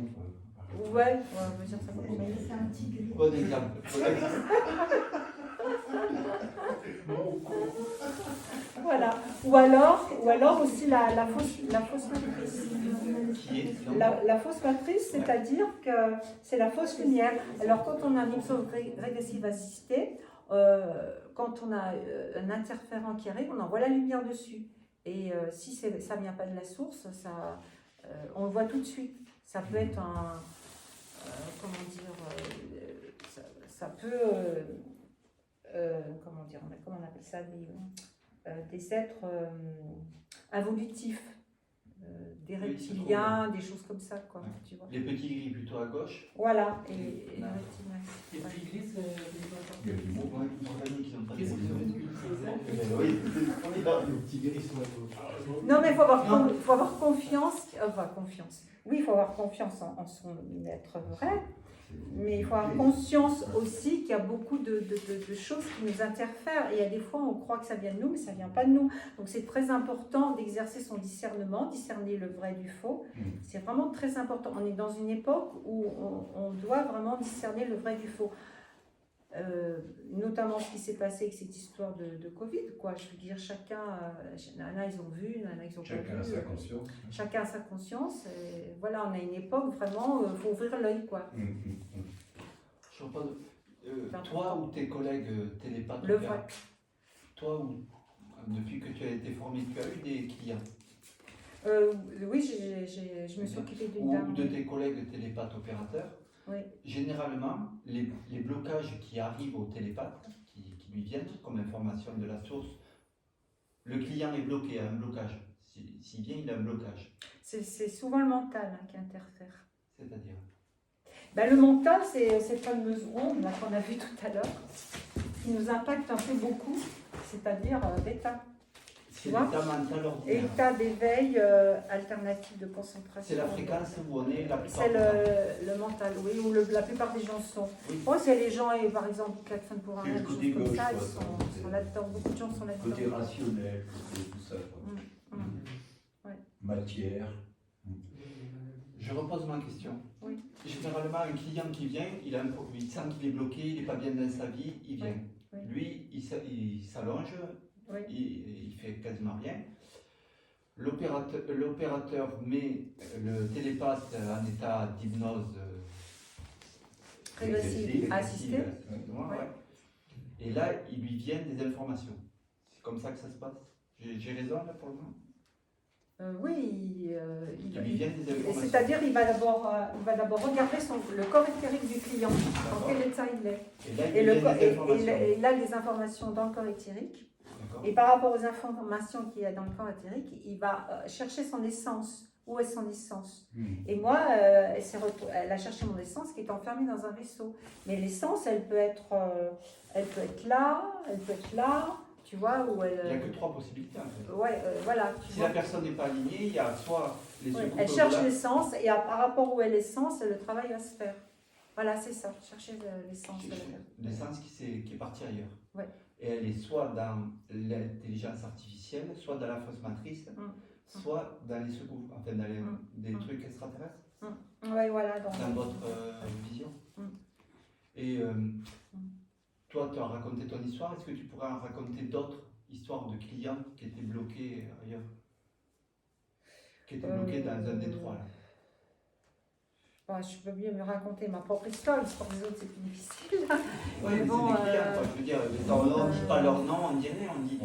Ouais, on va dire ça comme ça. C'est un petit gris. Bon exemple. Voilà. Ou alors aussi la fausse matrice. Qui est La fausse matrice, c'est-à-dire que c'est la fausse lumière. Alors quand on a une hypnose régressive assistée, quand on a un interférent qui arrive, on envoie la lumière dessus. Et si ça ne vient pas de la source, on le voit tout de suite. Ça peut être comment dire, ça peut, comment on appelle ça, des êtres involutifs, des reptiliens, des choses comme ça, quoi, tu vois. Les petits gris plutôt à gauche. Voilà, et les reptiliens. Les petits gris, c'est Il y a du mot. Ouais, une compagnie qui n'ont pas de Qu'est-ce qu'ils ont évolution. utilisé? Oui, on est là. Les petits gris sont à gauche. Non, mais il faut avoir confiance. Confiance. Oui, il faut avoir confiance en son être vrai, mais il faut avoir conscience aussi qu'il y a beaucoup de choses qui nous interfèrent. Et il y a des fois, on croit que ça vient de nous, mais ça ne vient pas de nous. Donc, c'est très important d'exercer son discernement, discerner le vrai du faux. C'est vraiment très important. On est dans une époque où on doit vraiment discerner le vrai du faux. Notamment ce qui s'est passé avec cette histoire de Covid, quoi. Je veux dire, chacun, ils ont vu, ils ont Chacun pas a vu. sa conscience. Chacun a sa conscience. Et voilà, on a une époque vraiment, il faut ouvrir l'œil, quoi. Je vois pas toi ou tes collègues télépathes, Le vrai. toi ou depuis que tu as été formé, tu as eu des clients Oui, je me suis occupée d'une ou dame. de tes collègues télépathes opérateurs Oui. Généralement, les blocages qui arrivent au télépathe, qui lui viennent comme information de la source, le client est bloqué, a un blocage. S'il vient, il a un blocage. C'est souvent le mental qui interfère. C'est-à-dire Ben, le mental, c'est cette fameuse onde là, qu'on a vue tout à l'heure, qui nous impacte un peu beaucoup, c'est-à-dire l'état. c'est vois, l'état mental ordinaire. État d'éveil alternatif de concentration. C'est la fréquence où on est la plupart C'est du temps. le mental, oui, où la plupart des gens sont. Oui. Moi, c'est les gens, et par exemple, qui klaxonnent pour un C'est le des choses côté comme gauche, ça, quoi, ils sont là-dedans. Beaucoup de gens sont là-dedans. Côté rationnel, côté tout ça. Quoi. Ouais. Matière. Je repose ma question. Oui. Généralement, un client qui vient, il sent qu'il est bloqué, il n'est pas bien dans sa vie, il vient. Oui. Lui, il s'allonge, Oui. il fait quasiment rien. L'opérateur met le télépathe en état d'hypnose Régressive, assistée. exactement, Ouais. ouais. Et là, il lui vient des informations. C'est comme ça que ça se passe. J'ai raison là pour le moment. Oui, Il lui vient des informations. c'est-à-dire il va d'abord regarder le corps éthérique du client, dans D'accord. quel état il est. Et là, il Et, lui vient des et informations. il a les informations dans le corps éthérique. D'accord. Et par rapport aux informations qu'il y a dans le corps éthérique, il va chercher son essence. Où est son essence? Et moi, elle a cherché mon essence qui est enfermée dans un vaisseau. Mais l'essence, elle peut être là, elle peut être là, tu vois, où elle... Il n'y a que 3 possibilités en fait. Ouais, voilà. Tu Si vois. la personne n'est pas alignée, il y a soit les Ouais, secours elle cherche globales- l'essence et par rapport où est l'essence, le travail va se faire. Voilà, c'est ça, chercher l'essence de la terre. l'essence qui est partie ailleurs. Ouais. Et elle est soit dans l'intelligence artificielle, soit dans la fausse matrice, soit dans les secours, enfin dans des trucs extraterrestres, Oui, voilà. dans votre vision. Et toi, tu as raconté ton histoire, est-ce que tu pourrais en raconter d'autres histoires de clients qui étaient bloqués ailleurs? Qui étaient bloqués dans un des 3 là? Je peux mieux me raconter ma propre histoire, l'histoire des autres c'est plus difficile. Oui, mais bon, c'est des clients, quoi. Je veux dire, on ne dit pas leur nom, on ne dit rien, on dit.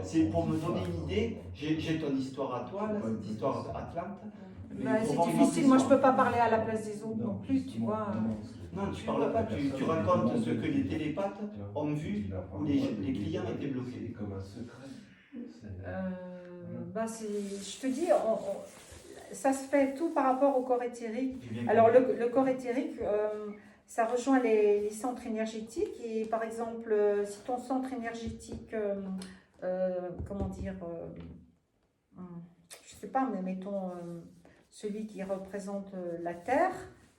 C'est pour me donner une idée, j'ai ton histoire à toi, là, cette histoire Atlante. mais pour C'est voir une difficile, autre moi je peux histoire. pas parler à la place des autres non plus, tu vois. Non, tu parles pas, tu racontes ce que les télépathes ont vu où les clients étaient bloqués. C'est comme un secret. Je te dis, ça se fait tout par rapport au corps éthérique. J'ai bien Alors compris. le corps éthérique, ça rejoint les centres énergétiques et par exemple, si ton centre énergétique, comment dire, je sais pas, mais mettons celui qui représente la Terre,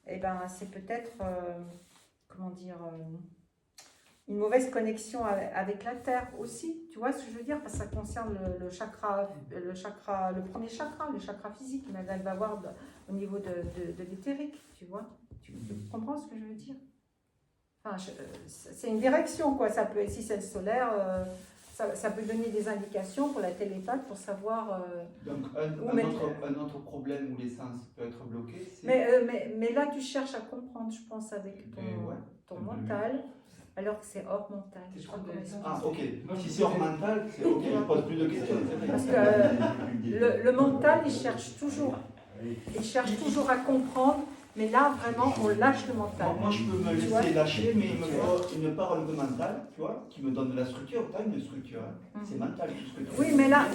eh ben c'est peut-être, comment dire, une mauvaise connexion avec la Terre aussi. Tu vois ce que je veux dire? Parce que ça concerne le premier chakra, le chakra physique, mais elle va voir au niveau de l'éthérique, tu vois. Tu comprends ce que je veux dire? Enfin, c'est une direction, quoi. Ça peut, si c'est le solaire, ça peut donner des indications pour la télépathe pour savoir. Donc un autre problème où l'essence peut être bloquée, c'est... Mais là, tu cherches à comprendre, je pense, avec ton mental. Alors que c'est hors mental. Je crois qu'on est- Ah, ok. Si c'est hors mental, c'est ok, je pose plus de questions. Parce que le mental, il cherche toujours à comprendre, mais là, vraiment, on lâche le mental. Moi, je peux me Tu vois? laisser lâcher, mais il me faut une parole de mental, tu vois, qui me donne de la structure. Tu as une structure, hein. C'est mental tout ce que tu Oui, mais là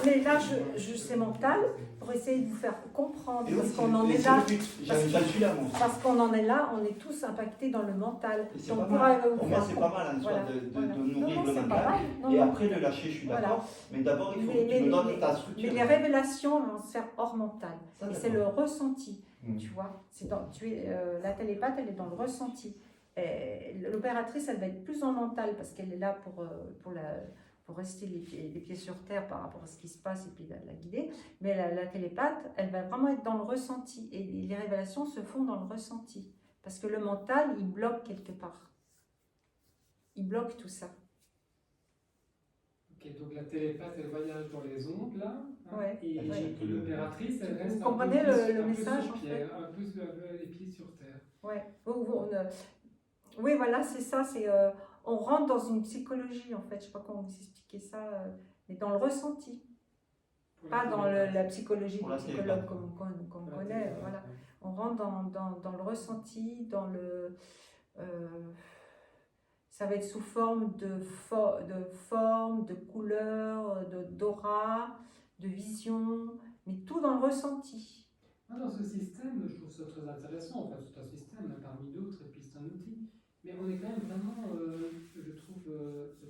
c'est mental pour essayer de vous faire comprendre, Et parce oui, qu'on en c'est est là. le but. J'en suis là, moi. Parce qu'on en est là, on est tous impactés dans le mental. Et c'est Donc, pas pour mal. vous Pour moi, faire c'est pas mal en soi voilà, de voilà. nourrir Non, le c'est pas mental. mal. Non, Et non. après le lâcher, je suis Voilà. d'accord. Mais d'abord, il faut Mais- que tu me donnes mais- ta structure. Mais les révélations vont se faire hors mental. Ça, Et c'est d'accord. le ressenti, tu vois. La télépathe, elle est dans le ressenti. L'opératrice, elle va être plus en mental parce qu'elle est là pour rester les pieds sur terre par rapport à ce qui se passe et puis la guider. Mais la télépathe, elle va vraiment être dans le ressenti. Et les révélations se font dans le ressenti. Parce que le mental, il bloque quelque part. Il bloque tout ça. Ok, donc la télépathe, elle voyage dans les ondes, là. Hein, Ouais. Et Ouais. l'opératrice, elle reste Vous comprenez un peu plus, le un peu message, sur en pied, fait un peu les pieds sur terre. Ouais. Oui, voilà, c'est ça. On rentre dans une psychologie, en fait. Je ne sais pas comment vous expliquer ça, mais dans le ressenti. Pour Pas la dans télépathe. la psychologie Pour du la psychologue télépathe. qu'on Pour la connaît. télépathe, Voilà. ouais. On rentre dans le ressenti, dans le... ça va être sous forme de forme, de couleur, d'aura, de vision, mais tout dans le ressenti. Moi, dans ce système, je trouve ça très intéressant. Enfin, c'est un système parmi d'autres, et puis c'est un outil. Mais on est quand même vraiment, je trouve,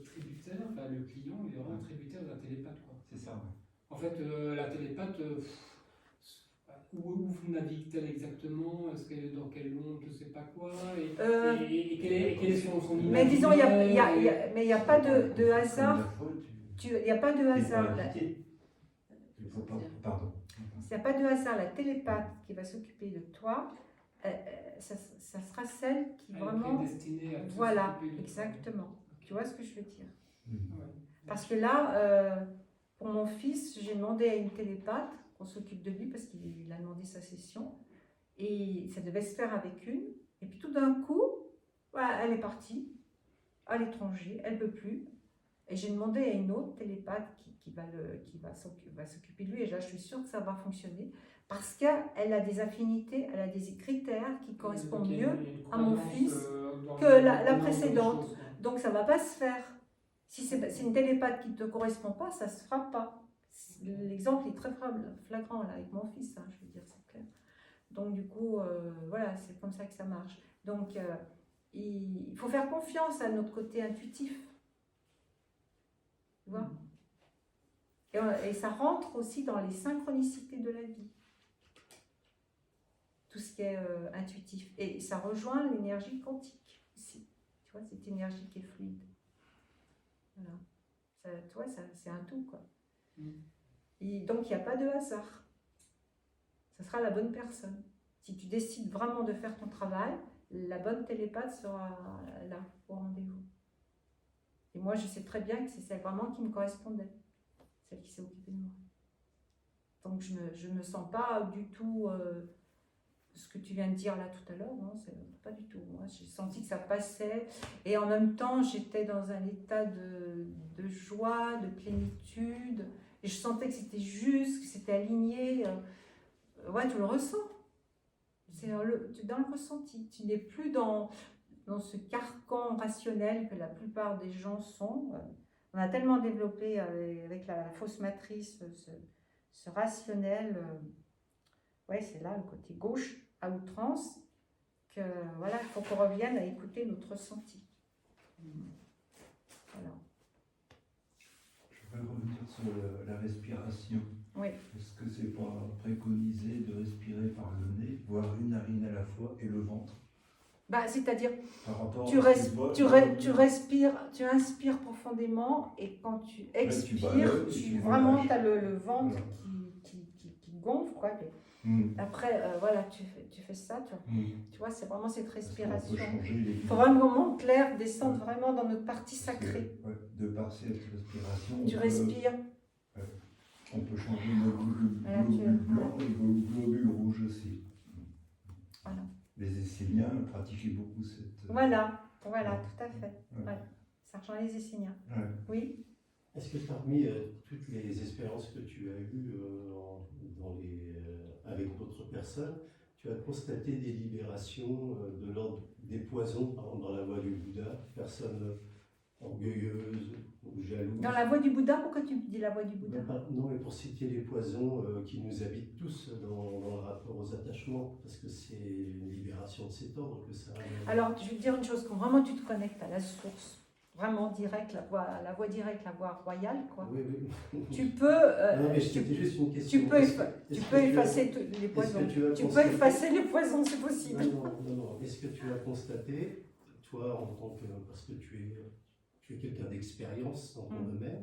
tributaire. Enfin, le client, il est vraiment tributaire de la télépathe, quoi. C'est ça, ouais. En fait, la télépathe, où navigue-t-elle exactement? Est-ce qu'elle est dans quelle onde? Je ne sais pas quoi. Et quel est son Mais disons, il imaginaire, n'y a pas de hasard. La fois, Il n'y a pas de hasard. Il faut pas. Pardon. Il n'y a pas de hasard. La télépathe qui va s'occuper de toi, ça sera celle qui elle est vraiment... prédestinée à tout Voilà, s'occuper de toi. exactement. Tu vois ce que je veux dire? Ouais. Parce que là, pour mon fils, j'ai demandé à une télépathe qu'on s'occupe de lui parce qu'il a demandé sa session. Et ça devait se faire avec une. Et puis tout d'un coup, voilà, elle est partie à l'étranger, elle ne peut plus. Et j'ai demandé à une autre télépathe qui va s'occuper de lui. Et là, je suis sûre que ça va fonctionner. Parce qu'elle a des affinités, elle a des critères qui correspondent Donc, il y a mieux une à mon croyance, fils dans que le- la dans le précédente. choses, quoi. Donc ça ne va pas se faire. Si c'est une télépathe qui ne te correspond pas, ça ne se fera pas. L'exemple est très flagrant là, avec mon fils, hein, je veux dire, c'est clair. Donc du coup, voilà, c'est comme ça que ça marche. Donc il faut faire confiance à notre côté intuitif. Tu vois? Et ça rentre aussi dans les synchronicités de la vie. Tout ce qui est intuitif. Et ça rejoint l'énergie quantique aussi. Tu vois, cette énergie qui est fluide. Voilà. Ça, tu vois, c'est un tout, quoi. Et donc, il n'y a pas de hasard. Ça sera la bonne personne. Si tu décides vraiment de faire ton travail, la bonne télépathe sera là, au rendez-vous. Et moi, je sais très bien que c'est celle vraiment qui me correspondait. Celle qui s'est occupée de moi. Donc, je ne me sens pas du tout... ce que tu viens de dire là tout à l'heure, non, c'est pas du tout. Moi, j'ai senti que ça passait et en même temps, j'étais dans un état de joie, de plénitude et je sentais que c'était juste, que c'était aligné. Ouais, tu le ressens. Tu es dans le ressenti. Tu n'es plus dans ce carcan rationnel que la plupart des gens sont. On a tellement développé avec la fausse matrice ce rationnel. Ouais, c'est là le côté gauche à outrance que voilà, il faut qu'on revienne à écouter notre ressenti. Voilà. Je vais revenir sur la respiration. Oui. Est-ce que c'est pas préconisé de respirer par le nez, voire une narine à la fois et le ventre? Bah, c'est-à-dire, Par rapport tu à ce que je vois, respires, tu inspires profondément et quand tu expires, ballonnes et tu vraiment, relâches. tu as le ventre Voilà. qui gonfle, quoi. Après, voilà, tu fais ça, tu vois, c'est vraiment cette Parce qu'on peut respiration. changer les- Il faut vraiment que l'air descende vraiment dans notre partie sacrée. Ouais, de par cette respiration, Tu respires. on peut changer nos Voilà, globules blancs et nos globules rouges aussi. Voilà. Les Esséniens pratiquaient beaucoup cette... Voilà, tout à fait. Ouais. Ouais. Ça rejoint les Esséniens. Ouais. Oui. Est-ce que parmi toutes les expériences que tu as eues avec d'autres personnes, tu as constaté des libérations de l'ordre des poisons, par exemple dans la voie du Bouddha, personnes orgueilleuses ou jalouses? Dans la voie du Bouddha, pourquoi tu dis la voie du Bouddha? Non, mais pour citer les poisons qui nous habitent tous dans le rapport aux attachements, parce que c'est une libération de cet ordre que ça a. Alors, je vais te dire une chose, quand vraiment tu te connectes à la source, vraiment direct, la voie directe, la voie royale, quoi. Oui, oui. Tu peux, Non, mais c'était juste une question. tu peux effacer les poisons. Tu peux effacer les poisons, c'est possible. Non. Est-ce que tu as constaté, toi, en tant que, parce que tu es quelqu'un d'expérience dans ton domaine,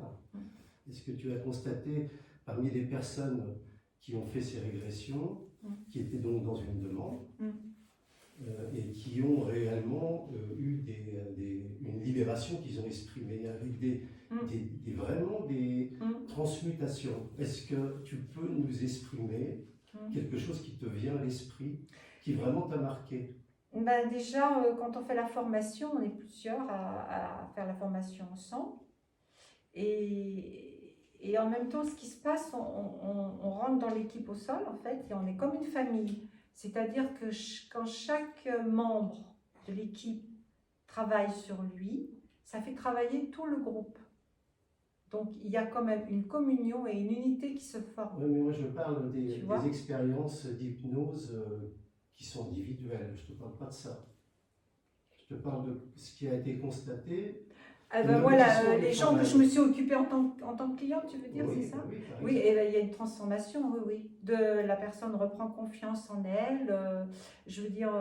est-ce que tu as constaté parmi les personnes qui ont fait ces régressions, qui étaient donc dans une demande, et qui ont réellement eu une libération qu'ils ont exprimée avec vraiment des transmutations? Est-ce que tu peux nous exprimer quelque chose qui te vient à l'esprit, qui vraiment t'a marqué? Ben déjà, quand on fait la formation, on est plusieurs à faire la formation ensemble. Et en même temps, ce qui se passe, on rentre dans l'équipe au sol, en fait, et on est comme une famille. C'est-à-dire que quand chaque membre de l'équipe travaille sur lui, ça fait travailler tout le groupe. Donc il y a quand même une communion et une unité qui se forment. Oui, mais moi je parle Tu vois? des expériences d'hypnose qui sont individuelles. Je ne te parle pas de ça. Je te parle de ce qui a été constaté. Ah ben voilà, les gens que je me suis occupée en tant que cliente, tu veux dire, Oui, c'est ça? oui, par Oui, exemple. et ben, il y a une transformation, oui, oui. La personne reprend confiance en elle. Je veux dire,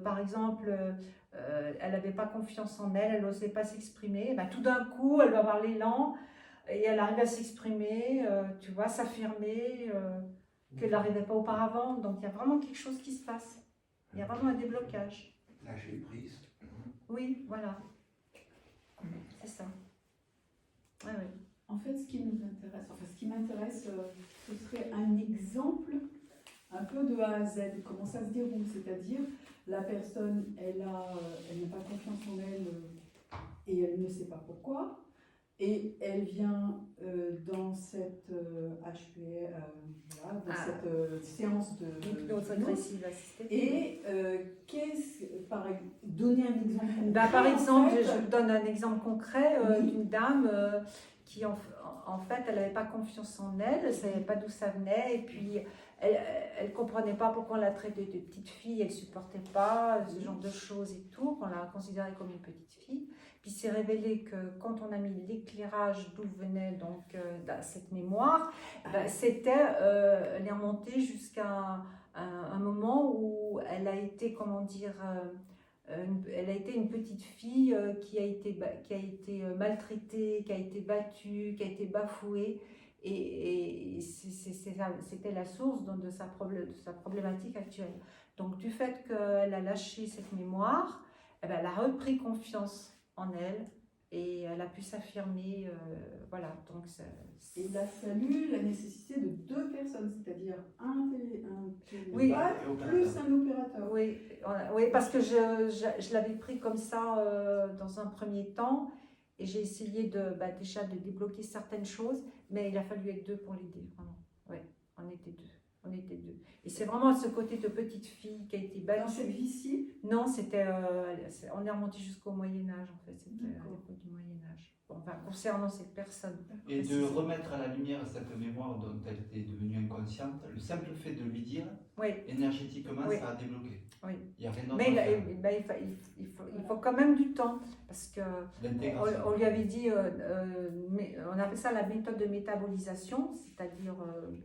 par exemple, elle n'avait pas confiance en elle, elle n'osait pas s'exprimer. Ben, tout d'un coup, elle va avoir l'élan et elle arrive à s'exprimer, tu vois, s'affirmer, qu'elle n'arrivait pas auparavant. Donc il y a vraiment quelque chose qui se passe. Il y a vraiment un déblocage. Lâcher prise. Oui, voilà. C'est ça. Ouais, ouais. En fait, ce qui nous intéresse, enfin ce qui m'intéresse, ce serait un exemple un peu de A à Z, comment ça se déroule, c'est-à-dire la personne, elle n'a pas confiance en elle et elle ne sait pas pourquoi, et elle vient dans cette HPR, voilà, dans cette séance de L'hypnose régressive assistée. et donner un exemple concret, Bah, par exemple, en fait. je vous donne un exemple concret d'une dame qui, en fait, elle n'avait pas confiance en elle, elle ne savait pas d'où ça venait, et puis elle ne comprenait pas pourquoi on la traitait de petite fille, elle ne supportait pas ce genre de choses et tout, qu'on la considérait comme une petite fille. Puis il s'est révélé que quand on a mis l'éclairage d'où venait donc cette mémoire, elle est remontée jusqu'à un moment où elle a été, comment dire, elle a été une petite fille qui a été maltraitée, qui a été battue, qui a été bafouée. Et c'était la source de sa problématique actuelle. Donc du fait qu'elle a lâché cette mémoire, eh ben, elle a repris confiance en elle et elle a pu s'affirmer. Voilà, donc Et il a fallu la nécessité de 2 personnes, c'est-à-dire un Oui. télépathe plus un opérateur. Oui, oui, parce que je l'avais pris comme ça dans un premier temps et j'ai essayé déjà de débloquer certaines choses, mais il a fallu être 2 pour l'aider, vraiment. Oui, on était 2. On était 2. Et c'est vraiment ce côté de petite fille qui a été battue. Dans cette vie-ci, Non, on est remonté jusqu'au Moyen-Âge, en fait. C'était à l'époque du Moyen-Âge. Bon, enfin, concernant cette personne. Et de remettre à la lumière cette mémoire dont elle était devenue inconsciente, le simple fait de lui dire, Oui. énergétiquement, Oui. ça a débloqué. Oui. Il y a rien d'autre Mais à faire. il faut quand même du temps, parce que L'intégration. on lui avait dit, on appelle ça la méthode de métabolisation, c'est-à-dire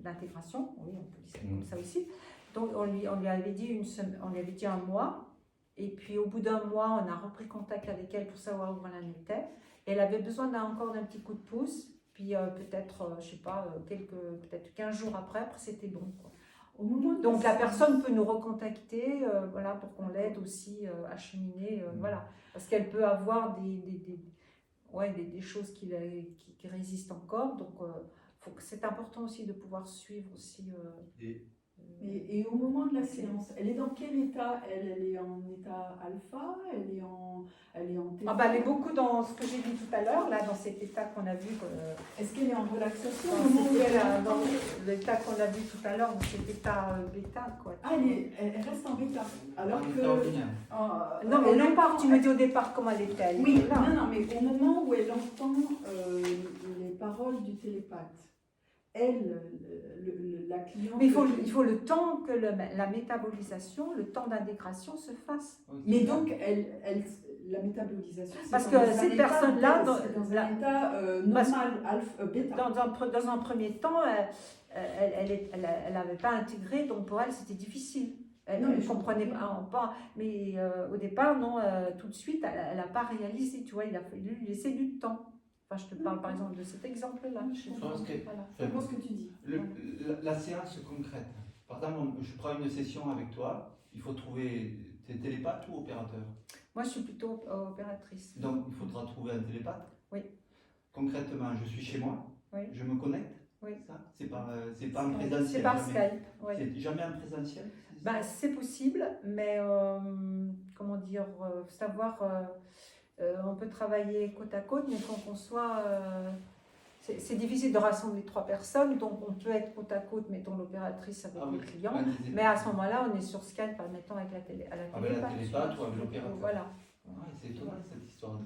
l'intégration, oui, on peut dire ça comme ça aussi. Donc on lui avait dit on lui avait dit un mois, et puis au bout d'un mois, on a repris contact avec elle pour savoir où elle en était. Elle avait besoin encore d'un petit coup de pouce, puis peut-être, je sais pas, peut-être 15 jours après c'était bon, quoi. au moment de Donc la personne peut nous recontacter, voilà, pour qu'on l'aide aussi à cheminer, voilà, parce qu'elle peut avoir des choses qui résistent encore, donc c'est important aussi de pouvoir suivre aussi. Et au moment de la séance, elle est dans quel état? Elle est en état alpha? Elle est en theta? Elle est beaucoup dans ce que j'ai dit tout à l'heure, là, dans cet état qu'on a vu. Est-ce qu'elle est en relaxation au Dans moment où elle dans l'état qu'on a vu tout à l'heure, dans cet état bêta, quoi. Ah, elle reste en bêta. Alors On que. est ordinaire. Non, mais au elle départ, entend- tu me dis au départ comment elle était. Oui, là. non, mais au moment où elle entend les paroles du télépathe, elle, la cliente. Mais il faut le temps que la métabolisation, le temps d'intégration se fasse. Mais donc, la métabolisation, c'est Parce dans que un cette état personne-là, c'est dans un état normal, bêta. Dans un premier temps, elle n'avait pas intégré, donc pour elle, c'était difficile. Elle ne comprenait pas. Mais au départ, non, tout de suite, elle n'a pas réalisé. Tu vois, il a fallu lui laisser du temps. Enfin, je te parle par exemple de cet exemple-là. Je pense que- Voilà. Je comprends ce que tu dis. La séance concrète. Par exemple, je prends une session avec toi, il faut trouver tes télépathes ou opérateurs. Moi, je suis plutôt opératrice. Donc, il faudra trouver un télépathe. Oui. Concrètement, je suis chez moi, Oui. je me connecte. Oui. Ça, c'est pas en présentiel. C'est par jamais. Skype. Oui. C'est jamais en présentiel. C'est possible, mais comment dire, savoir, on peut travailler côte à côte, mais il faut qu'on soit c'est difficile de rassembler 3 personnes, donc on peut être côte à côte, mettons l'opératrice avec Ah le oui. client, Un des- mais à ce moment-là, on est sur Skype, mettons avec la télé, à la Avec la télépathe. télépathe ou avec l'opérateur. Voilà. Ouais, c'est étonnant cette histoire de.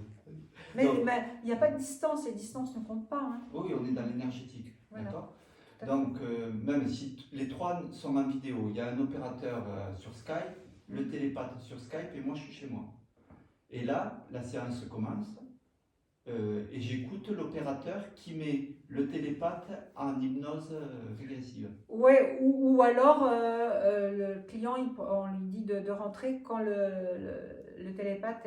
Mais Donc- il n'y a pas de distance, les distances ne comptent pas. Hein. Oui, on est dans l'énergétique. Voilà. D'accord. Tout à fait. Donc, même si les 3 sont en vidéo, il y a un opérateur sur Skype, le télépathe sur Skype et moi je suis chez moi. Et là, la séance commence et j'écoute l'opérateur qui met le télépathe en hypnose régressive. Ouais, ou alors le client, on lui dit de rentrer quand le télépathe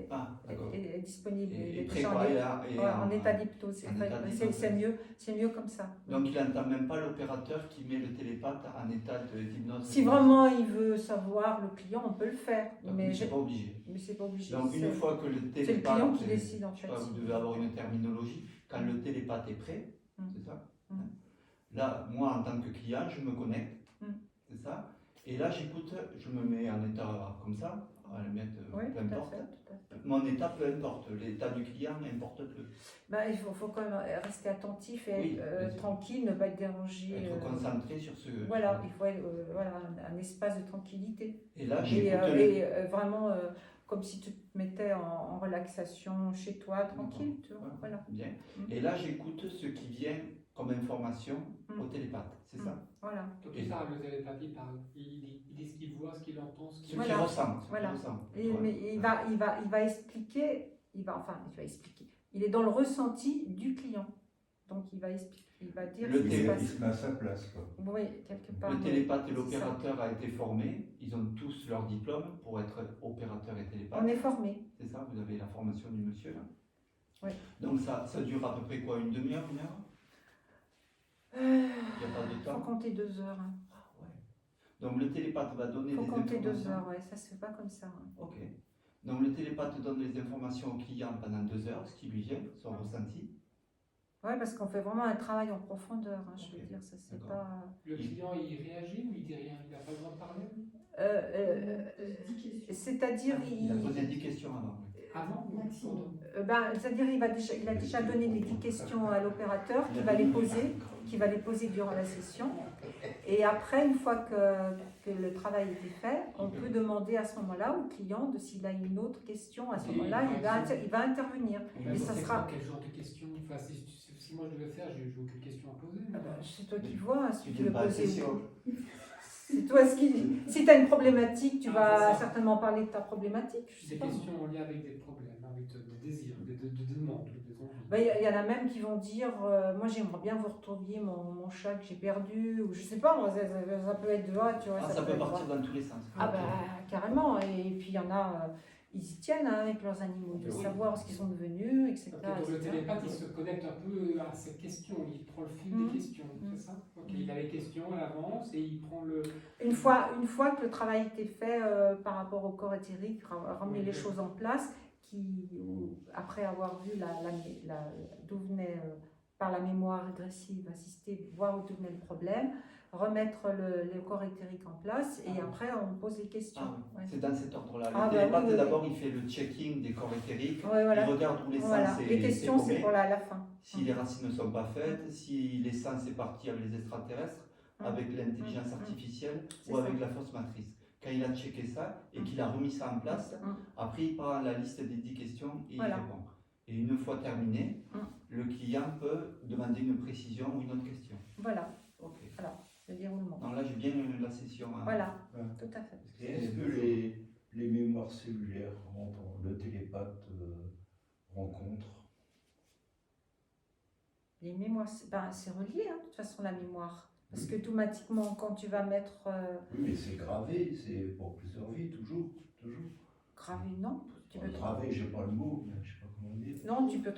Ah, d'accord. est disponible. Il Et est très déjà quoi, en état d'hypnose. en état d'hypnose. C'est mieux comme ça. Donc il n'entend même pas l'opérateur qui met le télépathe en état d'hypnose. Si vraiment il veut savoir le client, on peut le faire. Donc, Mais c'est pas obligé. c'est pas obligé. Donc une fois que le c'est le télépathe, client qui décide en je fait. sais pas, vous devez avoir une terminologie, quand le télépathe est prêt, c'est ça. Là, moi en tant que client, je me connecte, c'est ça. Et là, j'écoute, je me mets en état comme ça, à le mettre Oui, peu tout à importe. fait, tout à fait. Mon état, peu importe, l'état du client n'importe peu. Il faut quand même rester attentif et Oui, être bien sûr. tranquille, ne pas être dérangé. Être concentré sur ce. Voilà, il faut être, voilà, un espace de tranquillité. Et là, Et, j'écoute vraiment comme si tu te mettais en relaxation chez toi, tranquille. Tu vois, voilà. Bien. Et là, j'écoute ce qui vient comme information au télépathe, c'est ça. Voilà. Donc il parle, le télépathe, il parle, il dit ce qu'il voit, ce qu'il entend, ce Ce qu'il qu'il Voilà. ressent. ce Voilà. qu'il ressent. Et, Ouais. mais il va expliquer, il va expliquer. Il est dans le ressenti du client. Donc il va expliquer, il va dire Le ce qui se Il passe. se met à sa place, quoi. Oui, quelque part. Le télépathe et c'est ça. l'opérateur a été formé, ils ont tous leur diplôme pour être opérateur et télépathe. On est formé. C'est ça, vous avez la formation du monsieur là. Oui. Donc ça dure à peu près quoi, une demi-heure, une heure. Il n'y a pas de Il faut temps. compter 2 heures. Hein. Ah, ouais. Donc le télépathe va donner Il faut des compter 2 informations. heures, ouais, ça se fait pas comme ça. Hein. Ok. Donc le télépathe donne les informations au client pendant 2 heures, ce qui lui vient, son ressenti. Ouais, parce qu'on fait vraiment un travail en profondeur. Hein, je veux Ok. dire, ça c'est D'accord. pas. Le client, il réagit ou il dit rien? Il n'a pas le droit de parler? C'est-à-dire, Il a posé 10 questions avant. Avant ou Maximum. c'est-à-dire, il a déjà donné les 10 questions à l'opérateur qui va les poser durant la session. Et après, une fois que le travail était fait, on peut demander à ce moment-là au client s'il a une autre question. À ce moment-là, il va intervenir. Mais Et ça sera. quel genre de questions? Enfin, si moi je devais faire, j'ai aucune question à poser. C'est toi qui vois, si Tu tu viens veux pas à la poser. session. C'est toi si tu as une problématique, tu vas certainement parler de ta problématique. Je sais Des pas. questions en lien avec des problèmes, avec des désirs, des demandes, des envies. Il y en a même qui vont dire moi j'aimerais bien vous retrouver mon chat que j'ai perdu, ou je sais pas, moi, ça peut être de là, tu vois. Ça peut être partir voilà. dans tous les sens. Ah bah carrément, et puis il y en a, ils y tiennent hein, avec leurs animaux, de Oui. savoir ce qu'ils sont devenus, etc. Ok, donc le etc. télépathe, il se connecte un peu à cette question, il prend le fil des questions, c'est ça? Ok, il a les questions, elle avance et il prend le... Une fois que le travail était fait par rapport au corps éthérique, ramener les choses en place, après avoir vu d'où venait par la mémoire régressive assistée, voir où venait le problème, remettre le corps éthérique en place et après on pose les questions. Ah, oui. Ouais. C'est dans cet ordre-là. Ah, Le bah télépathe, oui, oui, d'abord, il fait le checking des corps éthériques. Ouais, voilà. Il regarde où Voilà. l'essence Les questions, c'est paumée. pour la fin. Si les racines ne sont pas faites, si l'essence est partie avec les extraterrestres, avec l'intelligence artificielle C'est ou ça. avec la fausse matrice. Quand il a checké ça et qu'il a remis ça en place, après il prend la liste des 10 questions et Voilà. il répond. Et une fois terminé, le client peut demander une précision ou une autre question. Voilà, Ok. le déroulement. Donc là, j'ai bien eu la session. Hein. Voilà, Ouais. tout à fait. Et est-ce que les mémoires cellulaires le télépathe rencontre? Les mémoires, c'est relié, hein, de toute façon, la mémoire. Parce que automatiquement, quand tu vas mettre Oui, mais c'est gravé, c'est pour plusieurs vies, toujours. gravé, non, tu peux Gravé, j'ai pas le mot, mais je sais pas comment dire. non, tu peux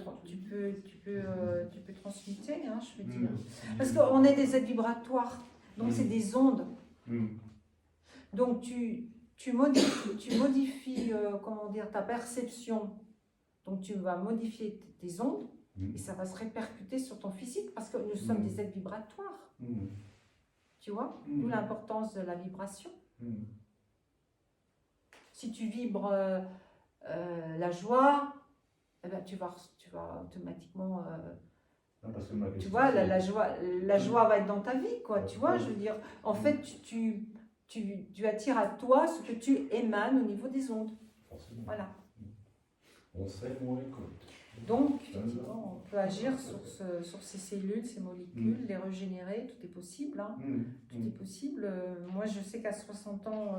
transmuter, hein, je veux dire. Parce qu'on est des êtres vibratoires, donc c'est des ondes. Donc tu modifies comment dire, ta perception. Donc tu vas modifier tes ondes et ça va se répercuter sur ton physique parce que nous sommes des êtres vibratoires. Tu vois, d'où l'importance de la vibration. Si tu vibres la joie, eh ben, tu vas automatiquement Non, parce que ma Tu question, vois, c'est- la joie va être dans ta vie, quoi. Tu vois, je veux dire, en fait, tu attires à toi ce que tu émanes au niveau des ondes. Forcément. Voilà. On sait, on récolte. Donc, effectivement, on peut agir sur ces cellules, ces molécules, les régénérer, tout est possible. Hein. Tout est possible. Moi, je sais qu'à 60 ans,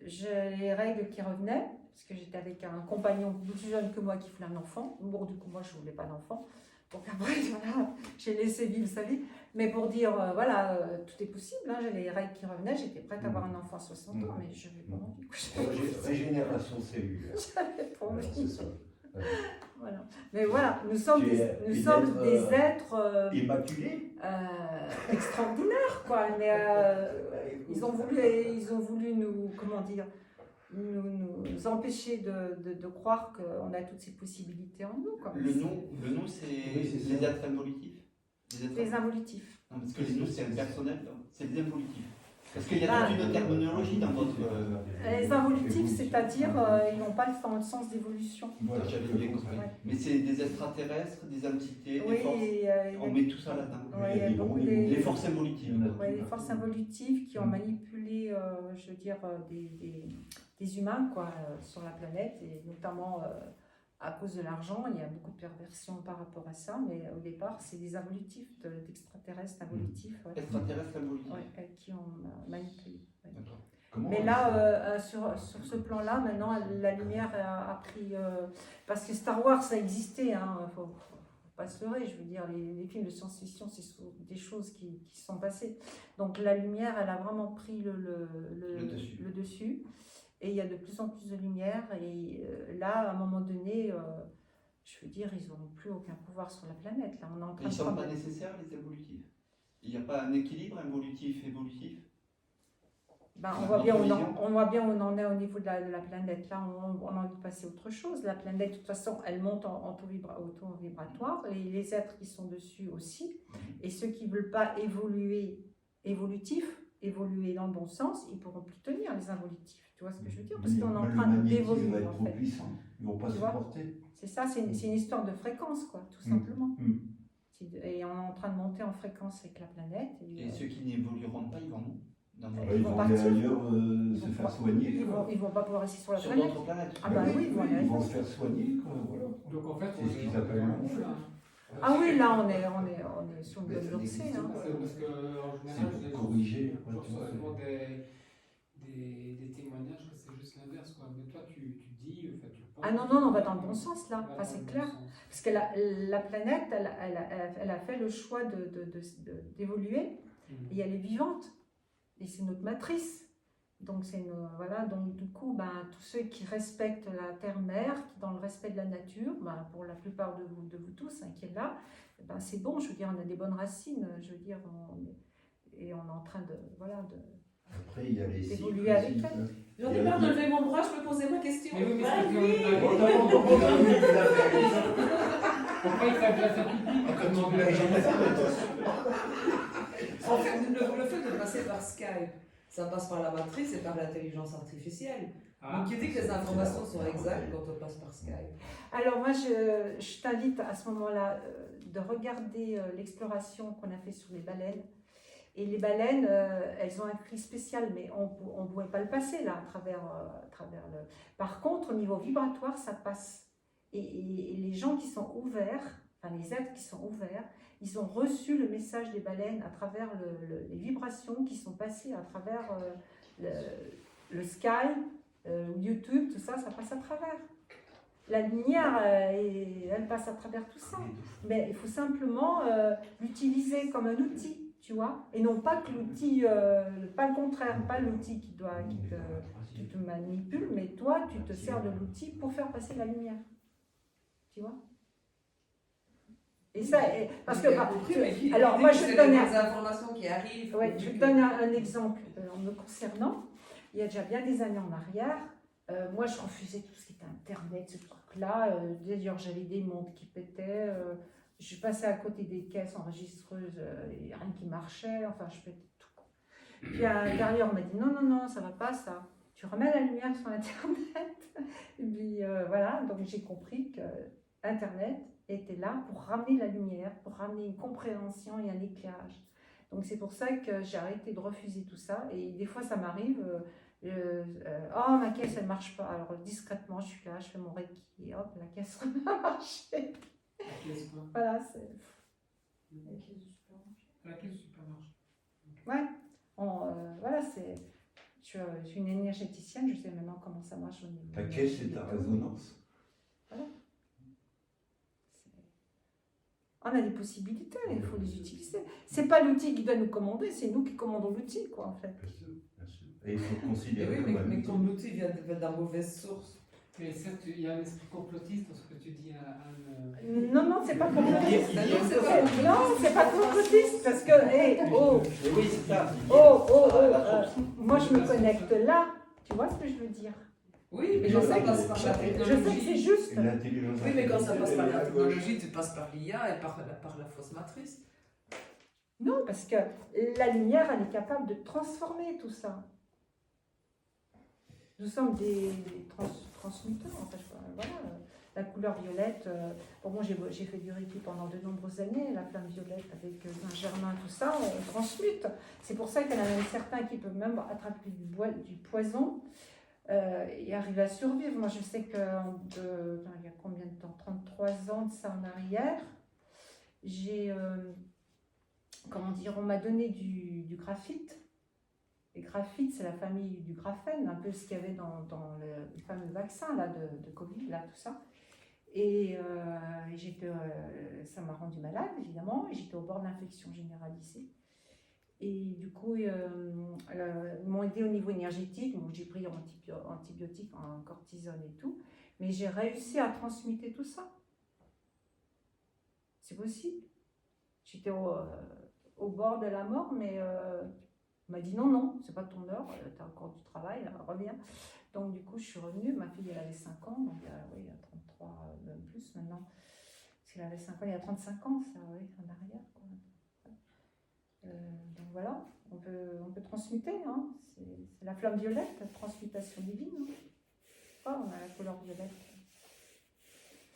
j'ai les règles qui revenaient, parce que j'étais avec un compagnon plus jeune que moi qui voulait un enfant. Bon, du coup, moi, je ne voulais pas d'enfant. Donc après, voilà, j'ai laissé vivre sa vie. Mais pour dire, voilà, tout est possible. Hein, j'ai les règles qui revenaient, j'étais prête à avoir un enfant à 60 ans, mais je n'avais pas envie. Régénération cellulaire. J'avais pas Voilà, envie. c'est ça. Voilà. Mais voilà, nous sommes Tu des, es nous une sommes être, des êtres Immaculé. extraordinaires, quoi. Mais ils ont voulu nous, comment dire, nous empêcher de croire qu'on a toutes ces possibilités en nous. Quoi. Le nous, c'est les êtres involutifs. Les involutifs. Non, parce que les nous, c'est impersonnel, c'est les involutifs. Parce qu'il y a toute une terminologie dans votre. Les involutifs, c'est-à-dire, ils n'ont pas le sens d'évolution. Voilà. J'avais bien compris. Ouais. Mais c'est des extraterrestres, des entités, Oui, des forces. et, On met tout ça là-dedans. ouais, il y a beaucoup Les forces involutives. ouais, les forces involutives qui ont manipulé, je veux dire, des humains quoi, sur la planète, et notamment à cause de l'argent. Il y a beaucoup de perversions par rapport à ça, mais au départ, c'est des involutifs, d'extraterrestres involutifs ouais, Extraterrestres involutifs. qui ont manipulé. Ouais. D'accord. Comment Mais on là, sur ce plan-là, maintenant, la lumière a pris... parce que Star Wars, ça existait, hein, faut pas se leurrer, je veux dire, les films de science-fiction, c'est des choses qui se sont passées. Donc la lumière, elle a vraiment pris le dessus. Et il y a de plus en plus de lumière. Et là, à un moment donné, je veux dire, ils n'ont plus aucun pouvoir sur la planète. Là, on est en train Ils ne de sont prendre- pas nécessaires, les évolutifs. Il n'y a pas un équilibre involutif-évolutif. Ben, on voit bien où on en est au niveau de la planète. Là, on a envie de passer à autre chose. La planète, de toute façon, elle monte en taux vibratoire. Les êtres qui sont dessus aussi. Et ceux qui ne veulent pas évoluer dans le bon sens, ils ne pourront plus tenir, les involutifs. Tu vois ce que je veux dire? Parce qu'on est en train d'évoluer, va être en trop fait. puissant. Ils ne vont pas Tu vois supporter. C'est ça, c'est une histoire de fréquence, quoi, tout simplement. Et on est en train de monter en fréquence avec la planète. Et ceux qui n'évolueront pas, ils vont où dans Ah, notre- ils vont vont aller partir. ailleurs se faire soigner. Ils vont pas pouvoir rester sur la sur planète. d'autres planètes. Ah bah oui, ils vont aller ils vont ailleurs. se faire soigner. Quoi, voilà. Donc en fait, C'est ce qu'ils appellent le monde. Ah oui, là, on est sur une Mais bonne ça lancée. n'existe Hein. Parce qu'en C'est général, pour corriger. je tu vois, reçois souvent des témoignages que c'est juste l'inverse. Mais toi, tu dis, enfin, tu penses. Ah non, on va dans le bon sens, là. On va Enfin, dans c'est le bon clair. sens. Parce que la planète, elle a fait le choix d'évoluer. Et elle est vivante. Et c'est notre matrice. Donc, voilà, donc du coup, tous ceux qui respectent la terre-mère, qui dans le respect de la nature, pour la plupart de vous tous qui êtes là, c'est bon, je veux dire, on a des bonnes racines, je veux dire, on est en train de Après, il y a les cycles. d'évoluer avec aussi, elle. là. J'en ai marre de lever mon bras, je peux poser ma question. Mais oui, mais Bah c'est oui. Pourquoi il fait de la faire publique? En fait, le fait de passer par Skype, ça passe par la matrice et par l'intelligence artificielle. Ah, Donc, qui dit que les informations sont exactes quand on passe par Skype? Alors moi, je t'invite à ce moment-là de regarder l'exploration qu'on a fait sur les baleines. Et les baleines, elles ont un cri spécial, mais on ne pouvait pas le passer là, à travers le... Par contre, au niveau vibratoire, ça passe. Et les gens qui sont ouverts, enfin les êtres qui sont ouverts, ils ont reçu le message des baleines à travers les vibrations qui sont passées à travers le Skype, YouTube, tout ça, ça passe à travers. La lumière, elle passe à travers tout ça. Mais il faut simplement l'utiliser comme un outil, tu vois, et non pas que l'outil, pas le contraire, pas l'outil qui te manipule, mais toi, tu te sers de l'outil pour faire passer la lumière. Tu vois? Et ça, parce que... alors, moi, je te donne des informations qui arrivent. ouais, je te donne un exemple en me concernant. Il y a déjà bien des années en arrière, moi, je refusais tout ce qui était Internet, ce truc-là. D'ailleurs, j'avais des montres qui pétaient. Je passais à côté des caisses enregistreuses, et rien qui marchait. Enfin, je pétais tout. Puis à l'intérieur, on m'a dit non, ça va pas, ça. Tu remets la lumière sur Internet. Et puis voilà, donc j'ai compris que Internet, était là pour ramener la lumière, pour ramener une compréhension et un éclairage. Donc c'est pour ça que j'ai arrêté de refuser tout ça. Et des fois, ça m'arrive, oh, ma caisse, elle ne marche pas. Alors discrètement, je suis là, je fais mon Reiki, et hop, la caisse a marché. Voilà, c'est... La caisse du supermarché. Ouais, voilà, c'est... Je suis une énergéticienne, je sais maintenant comment ça marche au niveau... Ta caisse est ta résonance. Voilà. On a des possibilités, il faut les utiliser. C'est pas l'outil qui doit nous commander, c'est nous qui commandons l'outil, quoi, en fait. Bien sûr, bien sûr. Et il faut Et considérer oui, comme un mais outil. ton outil vient d'un mauvaise source. Mais certes, il y a un esprit complotiste dans ce que tu dis à Anne. Non, c'est pas complotiste. Non, c'est pas complotiste. Non, c'est pas complotiste, parce que, hey, oh, Mais oui, c'est ça. moi je me connecte là, tu vois ce que je veux dire? Oui, mais Je quand sais ça que- passe par la Je sais que technologie. c'est juste. L'intelligence Oui, mais quand ça passe par la À gauche. technologie, tu passes par l'IA et par la fausse matrice. Non, parce que la lumière, elle est capable de transformer tout ça. Nous sommes des transmuteurs, en fait. Voilà. La couleur violette, bon, moi j'ai fait du Reiki pendant de nombreuses années, la flamme violette avec Saint-Germain, tout ça, on transmute. C'est pour ça qu'il y en a même certains qui peuvent même attraper du poison et arriver à survivre. Moi je sais qu'il y a combien de temps, 33 ans de ça en arrière, j'ai, comment dire, on m'a donné du graphite. Et graphite, c'est la famille du graphène, un peu ce qu'il y avait dans le fameux vaccin là, de Covid, là, tout ça. Et ça m'a rendu malade, évidemment, et j'étais au bord de l'infection généralisée. Et du coup, ils m'ont aidé au niveau énergétique, donc j'ai pris antibiotiques, en cortisone et tout, mais j'ai réussi à transmuter tout ça. C'est possible. J'étais au bord de la mort, mais on m'a dit non, c'est pas ton heure, tu as encore du travail, reviens. Donc du coup, je suis revenue, ma fille elle avait 5 ans, donc oui, il y a 33, même plus maintenant. Parce qu'elle avait 5 ans, il y a 35 ans, ça, oui, en arrière. Quoi. Donc voilà, on peut transmuter, hein. C'est la flamme violette, la transmutation divine. Hein. Oh, on a la couleur violette.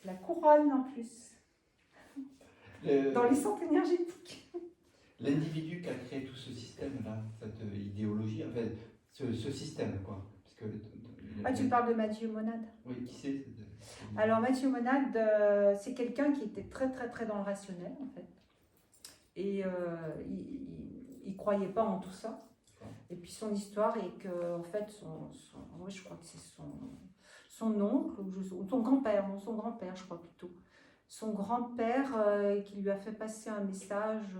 C'est la couronne en plus, dans les centres énergétiques. L'individu qui a créé tout ce système-là, cette idéologie, en fait, ce système, quoi. Parce que, Ah, tu parles de Mathieu Monade? Oui, qui c'est? Alors Mathieu Monade, c'est quelqu'un qui était très très très dans le rationnel en fait. Et il croyait pas en tout ça. Et puis son histoire est que en fait oui, je crois que c'est son oncle ou son grand-père, non son grand-père je crois plutôt. Son grand-père qui lui a fait passer un message.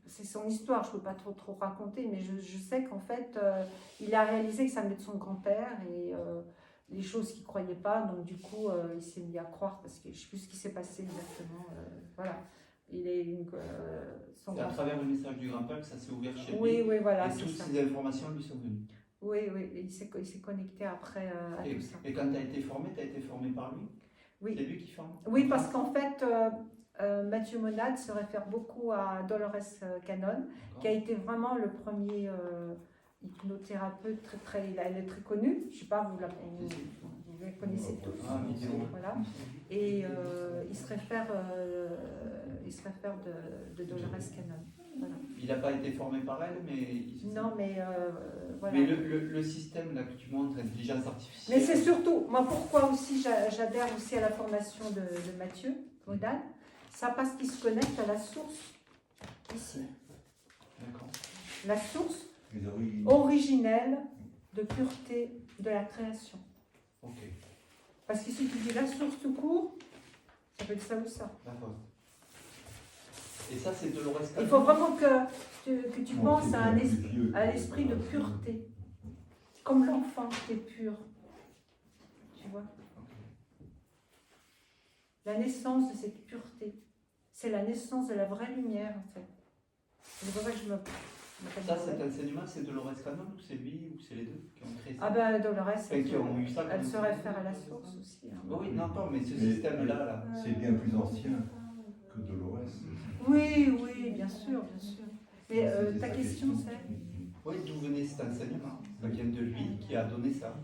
C'est son histoire, je ne peux pas trop raconter, mais je sais qu'en fait, il a réalisé que ça venait de son grand-père et les choses qu'il ne croyait pas, donc du coup, il s'est mis à croire, parce que je ne sais plus ce qui s'est passé exactement. Voilà. C'est à travers le message du grand-père que ça s'est ouvert chez lui. Oui, voilà. Et toutes ça. ces informations lui sont venues. Oui, et il s'est connecté après à tout ça. Et quand tu as été formé par lui? Oui. C'est lui qui forme? Oui, parce qu'en fait, Mathieu Monade se réfère beaucoup à Dolores Cannon, qui a été vraiment le premier hypnothérapeute, elle est très connue, je ne sais pas, vous la connaissez tous. Ah, Voilà. Et il se réfère de Dolores Cannon. Voilà. Il n'a pas été formé par elle, mais... Non, mais voilà. Mais le système là, que tu montres, l'intelligence artificielle... Mais c'est surtout, moi pourquoi aussi j'adhère aussi à la formation de Mathieu Monade, ça parce qu'il se connecte à la source, ici. D'accord. La source Les origines. originelle de pureté de la création. Ok, Parce que si tu dis la source tout court, ça peut être ça ou ça. d'accord. Et ça, c'est Dolores Cannon. Il faut vraiment que tu Non, penses c'est à bien plus vieux à que l'esprit de Dolores pureté. Comme l'enfant qui est pur. Tu vois? La naissance de cette pureté. C'est la naissance de la vraie lumière, en fait. C'est pour ça que je m'appelle Ça, cet Dolores. enseignement, c'est Dolores Cannon ou c'est lui ou c'est les deux qui ont créé ça? Ah ben Dolores, Enfin, qui ont eu ça elle comme se réfère à la source aussi. Hein. Oui, non, mais ce Mais- système-là, là. C'est bien plus ancien que Dolores. Oui, bien sûr. Mais C'était ta sa question, c'est Oui, d'où venait cet enseignement? Ça vient de lui qui a donné ça,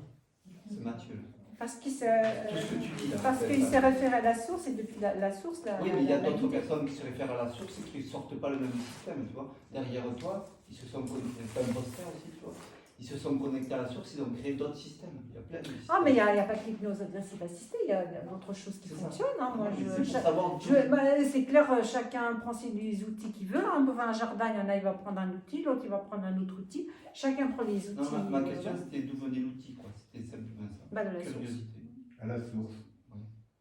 ce Mathieu. Parce qu'il Tout ce que tu dis là. parce c'est qu'il ça. s'est référé à la source, et depuis la source, Oui, mais il y a la d'autres guidée. personnes qui se réfèrent à la source et qui ne sortent pas le même système, tu vois. Derrière toi, ils se sont connectés, c'est un poster aussi, tu vois. Ils se sont connectés à la source, ils ont créé d'autres systèmes. Il y a plein de systèmes. Ah, mais il n'y a pas que l'hypnose agressive assistée, il y a d'autres choses qui C'est ça. fonctionnent. Hein. Moi, C'est pour savoir d'où- c'est clair, chacun prend les outils qu'il veut. Hein. Pour faire un jardin, il y en a, il va prendre un outil, l'autre, il va prendre un autre outil. Chacun prend les outils. Non, ma question c'était d'où venait l'outil, quoi. C'était simplement ça. Bah, de la source. Curiosité. À la source.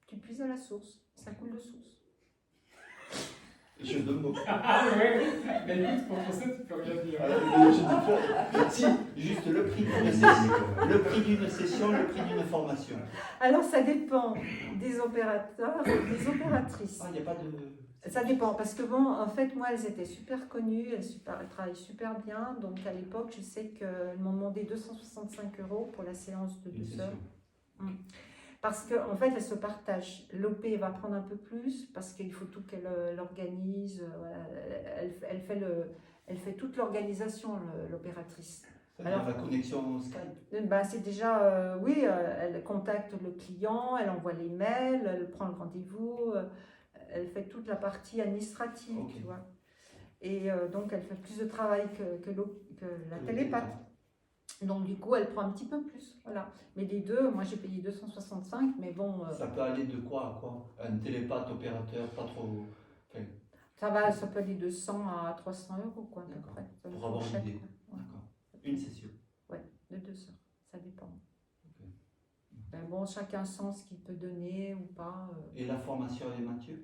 Tu puises à la source, ça coule de source. Je donne beaucoup. Ah ouais, mais écoute, pour ça, tu peux rien dire. Si, juste le prix d'une session, le prix d'une formation. Alors, ça dépend des opérateurs et des opératrices. Ah, il n'y a pas de. Ça dépend, parce que bon, en fait, moi, elles étaient super connues, elles travaillent super bien. Donc, à l'époque, je sais qu'elles m'ont demandé 265 € pour la séance de Une douceur. session. Parce qu'en fait, elles se partagent. L'OP va prendre un peu plus, parce qu'il faut tout qu'elle l'organise. Voilà. Elle fait toute l'organisation, l'opératrice. Ça veut dire la connexion Skype. Ben, c'est déjà, oui, elle contacte le client, elle envoie les mails, elle prend le rendez-vous, elle fait toute la partie administrative, Ok. tu vois. Et donc, elle fait plus de travail que la télépathe. Donc, du coup, elle prend un petit peu plus, voilà. Mais les deux, moi, j'ai payé 265, mais bon... Ça peut aller de quoi à quoi? Un télépathe, opérateur, pas trop. Enfin, ça peut aller de 100 à 300 € quoi, à peu D'accord. près. Ça me pour avoir fourchette, l'idée. quoi. Ouais. D'accord. Une session. De 200, ça dépend. Ok. Ben bon, chacun sent ce qu'il peut donner ou pas. Et la formation avec Mathieu?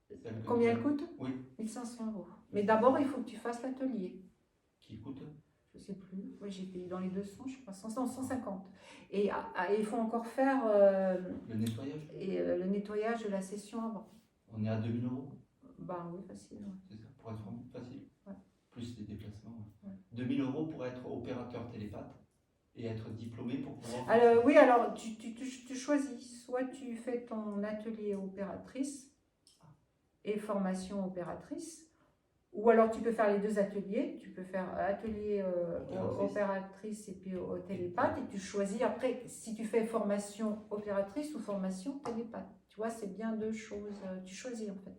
Celle que Combien tu- elle coûte? Oui. 1500 €. Mais d'abord, il faut que tu fasses l'atelier. Qui coûte? Je sais plus. Oui, j'ai payé dans les 200, je crois, 150. Et il faut encore faire Le nettoyage? le nettoyage de la session avant. On est à 2000 €. Ben oui, facile. Ouais. C'est ça, pour être formé, facile. Ouais. Plus les déplacements. Ouais. Ouais. 2000 € pour être opérateur télépathe et être diplômé pour pouvoir. Alors, oui, alors tu choisis. Soit tu fais ton atelier opératrice et formation opératrice, ou alors tu peux faire les deux ateliers. Tu peux faire atelier opératrice et puis télépathe, et tu choisis après si tu fais formation opératrice ou formation télépathe. Tu vois, c'est bien deux choses. Tu choisis en fait.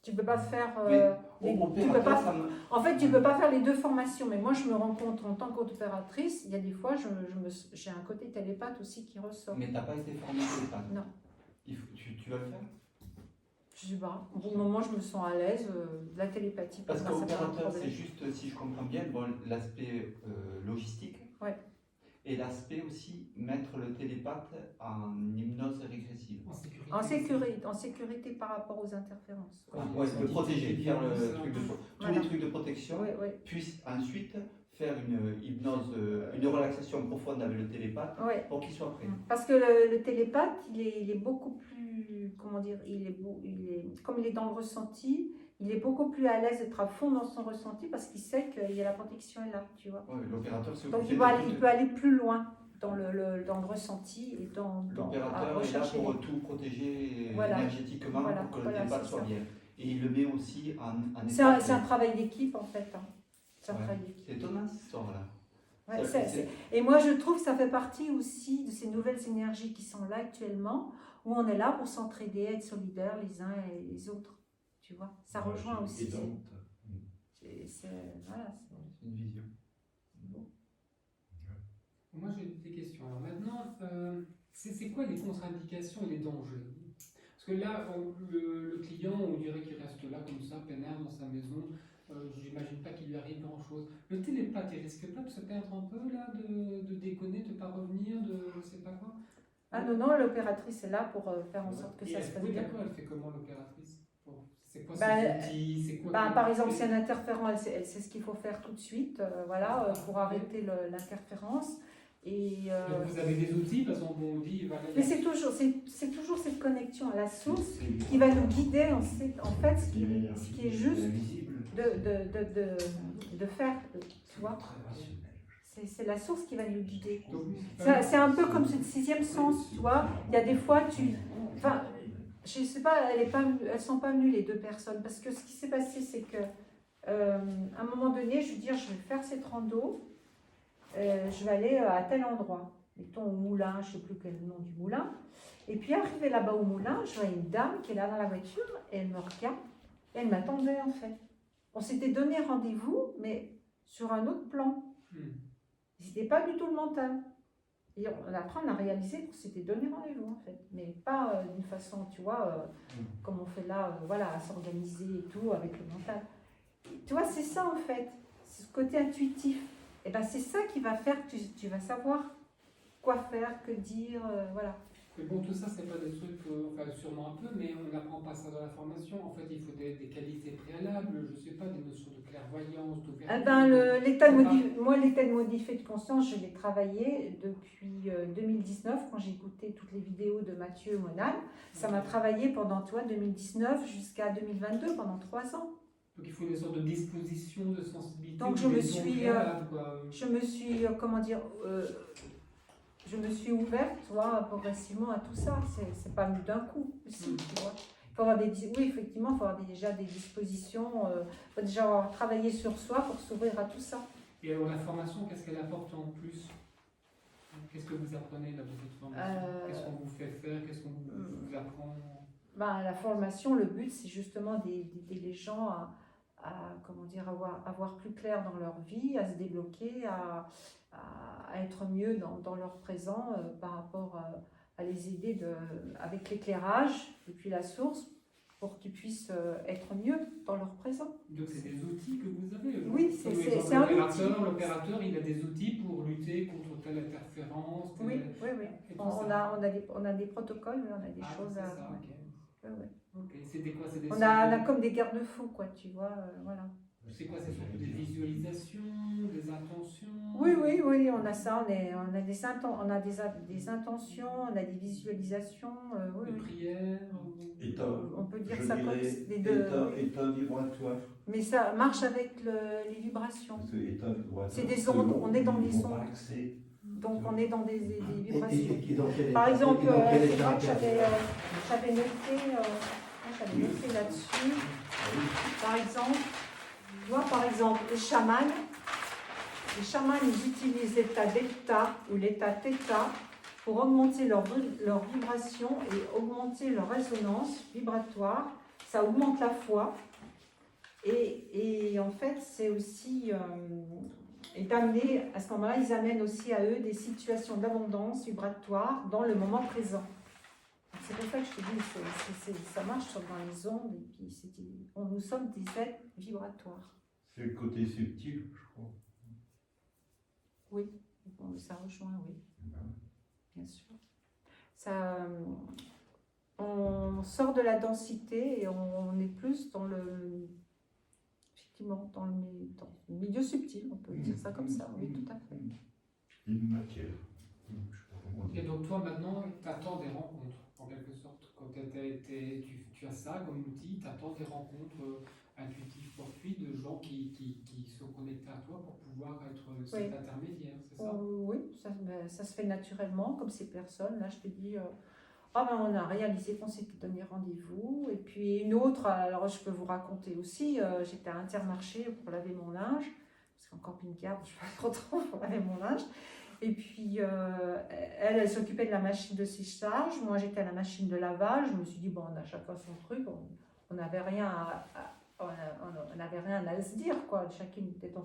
Tu peux pas faire. tu peux pas, ça me- en fait, tu peux pas faire les deux formations. Mais moi, je me rends compte en tant qu'opératrice, il y a des fois, j'ai un côté télépathe aussi qui ressort. Mais t'as pas été formé télépathe? Non. Tu vas le faire? Je sais pas. Au bout moment, je me sens à l'aise. La télépathie, pour Parce moi, c'est pas un qu'opérateur, problème. c'est juste, si je comprends bien, bon, l'aspect logistique. Ouais. Et l'aspect aussi, mettre le télépathe en hypnose régressive. En sécurité. En sécurité par rapport aux interférences. Ouais, de protéger, faire le truc de tous Voilà. les trucs de protection, Oui, oui. puis ensuite faire une hypnose, une relaxation profonde avec le télépathe Ouais. pour qu'il soit prêt. Parce que le télépathe, il est beaucoup plus, comment dire, comme il est dans le ressenti, il est beaucoup plus à l'aise d'être à fond dans son ressenti parce qu'il sait qu'il y a la protection est là, tu vois. Ouais, l'opérateur, c'est Donc obligé il peut aller plus loin dans le ressenti et à L'opérateur est là rechercher pour les- tout protéger Voilà. énergétiquement Voilà, pour que le voilà, télépathe c'est soit ça. bien. Et il le met aussi en C'est un travail d'équipe en fait. Hein. C'est un Ouais. travail d'équipe. C'est étonnant cette histoire-là. Ouais, Ça, et moi, je trouve que ça fait partie aussi de ces nouvelles énergies qui sont là actuellement, où on est là pour s'entraider, être solidaires les uns et les autres. Tu vois, ça rejoint aussi. Voilà, C'est une vision. Moi, j'ai des questions. Alors maintenant, c'est quoi les contre-indications et les dangers? Parce que là, le client, on dirait qu'il reste là comme ça, peinard dans sa maison. J'imagine pas qu'il lui arrive grand-chose. Le télépathe, il risque pas de se perdre un peu là, de déconner, de pas revenir, de je sais pas quoi? Ah non, non, l'opératrice est là pour faire en sorte que ça se passe Oui, bien. d'accord, elle fait comment l'opératrice? C'est quoi Bah, ses outils? C'est quoi Par exemple, si un interférent, elle sait ce qu'il faut faire tout de suite, pour arrêter l'interférence. Et, Donc vous avez des outils parce qu'on dit. Voilà, mais c'est toujours cette connexion à la source qui va nous guider en fait ce qui est juste de faire, tu vois. C'est la source qui va nous guider. C'est un peu comme ce sixième sens, tu vois. Il y a des fois, enfin, je sais pas, elles sont pas venues les deux personnes, parce que ce qui s'est passé, c'est que à un moment donné, je veux dire, je vais faire cette rando, je vais aller à tel endroit. mettons au moulin, je ne sais plus quel est le nom du moulin. Et puis arrivé là-bas au moulin, je vois une dame qui est là dans la voiture et elle me regarde et elle m'attendait en fait. On s'était donné rendez-vous, mais sur un autre plan. C'était pas du tout le mental. Et après, on a réalisé qu'on s'était donné rendez-vous en fait, mais pas d'une façon, tu vois, comme on fait là, voilà, à s'organiser et tout avec le mental. Tu vois, c'est ça en fait, c'est ce côté intuitif. Et ben c'est ça qui va faire que tu vas savoir quoi faire, que dire, voilà. Mais bon, tout ça, c'est pas des trucs, enfin sûrement un peu, mais on n'apprend pas ça dans la formation. En fait, il faut des qualités préalables, je sais pas, des notions de clairvoyance, d'ouverture. Eh ben, l'état modifié de conscience, je l'ai travaillé depuis 2019, quand j'ai écouté toutes les vidéos de Mathieu Monal. Ça m'a travaillé pendant, toi, 2019 jusqu'à 2022, pendant 3 ans. Donc il faut des sortes de dispositions, de sensibilité. Donc je me suis, comment dire, je me suis ouverte, tu vois, progressivement à tout ça. C'est pas venu d'un coup, aussi, tu vois. Il faut avoir oui, effectivement, il faut avoir déjà des dispositions, il faut déjà avoir travaillé sur soi pour s'ouvrir à tout ça. Et alors la formation, qu'est-ce qu'elle apporte en plus? Qu'est-ce que vous apprenez dans votre formation? Qu'est-ce qu'on vous fait faire? Qu'est-ce qu'on vous apprend? Ben, la formation, le but, c'est justement d'aider les gens à comment dire, avoir plus clair dans leur vie, à se débloquer, à être mieux dans leur présent par rapport à les aider avec l'éclairage depuis la source pour qu'ils puissent être mieux dans leur présent. Donc c'est des outils que vous avez? Oui, c'est un outil. L'opérateur, il a des outils pour lutter contre telle interférence? Oui. On a des protocoles, on a des choses à... Ça, okay. Ouais. Ok, c'est des quoi? On a comme des garde-fous, quoi, tu vois, voilà. C'est quoi? C'est surtout des visualisations, des intentions? Oui, on a ça, on a des intentions, on a des visualisations, des prières? On peut dire ça comme les deux. État vibratoire. Mais ça marche avec les vibrations. C'est des ondes, on est dans des ondes. Donc on est dans des vibrations. Par exemple, c'est vrai que j'avais noté là-dessus. Par exemple, les chamans, ils utilisent l'état delta ou l'état theta pour augmenter leur vibration et augmenter leur résonance vibratoire. Ça augmente la foi. Et en fait, c'est aussi... et d'amener, à ce moment-là, ils amènent aussi à eux des situations d'abondance vibratoire dans le moment présent. C'est pour ça que je te dis, ça marche dans les ondes, et puis nous sommes des êtres vibratoires. C'est le côté subtil, je crois. Oui, ça rejoint, oui. Bien sûr. Ça, on sort de la densité et on est plus dans le milieu subtil, on peut dire ça comme ça, oui, tout à fait. Une matière. Et donc toi maintenant, tu attends des rencontres, en quelque sorte. Quand tu as ça comme outil, tu attends des rencontres intuitives fortuites de gens qui sont connectés à toi pour pouvoir être cet intermédiaire, c'est ça? Oui, ça se fait naturellement, comme ces personnes. Là, je te dis... on a réalisé qu'on s'était donné rendez-vous. Et puis une autre, alors je peux vous raconter aussi, j'étais à Intermarché pour laver mon linge, parce qu'en camping-car, je ne suis pas trop pour laver mon linge. Et puis elle s'occupait de la machine de séchage, moi j'étais à la machine de lavage. Je me suis dit, bon, on a chacun son truc, on n'avait rien à se dire, quoi. Chacune était dans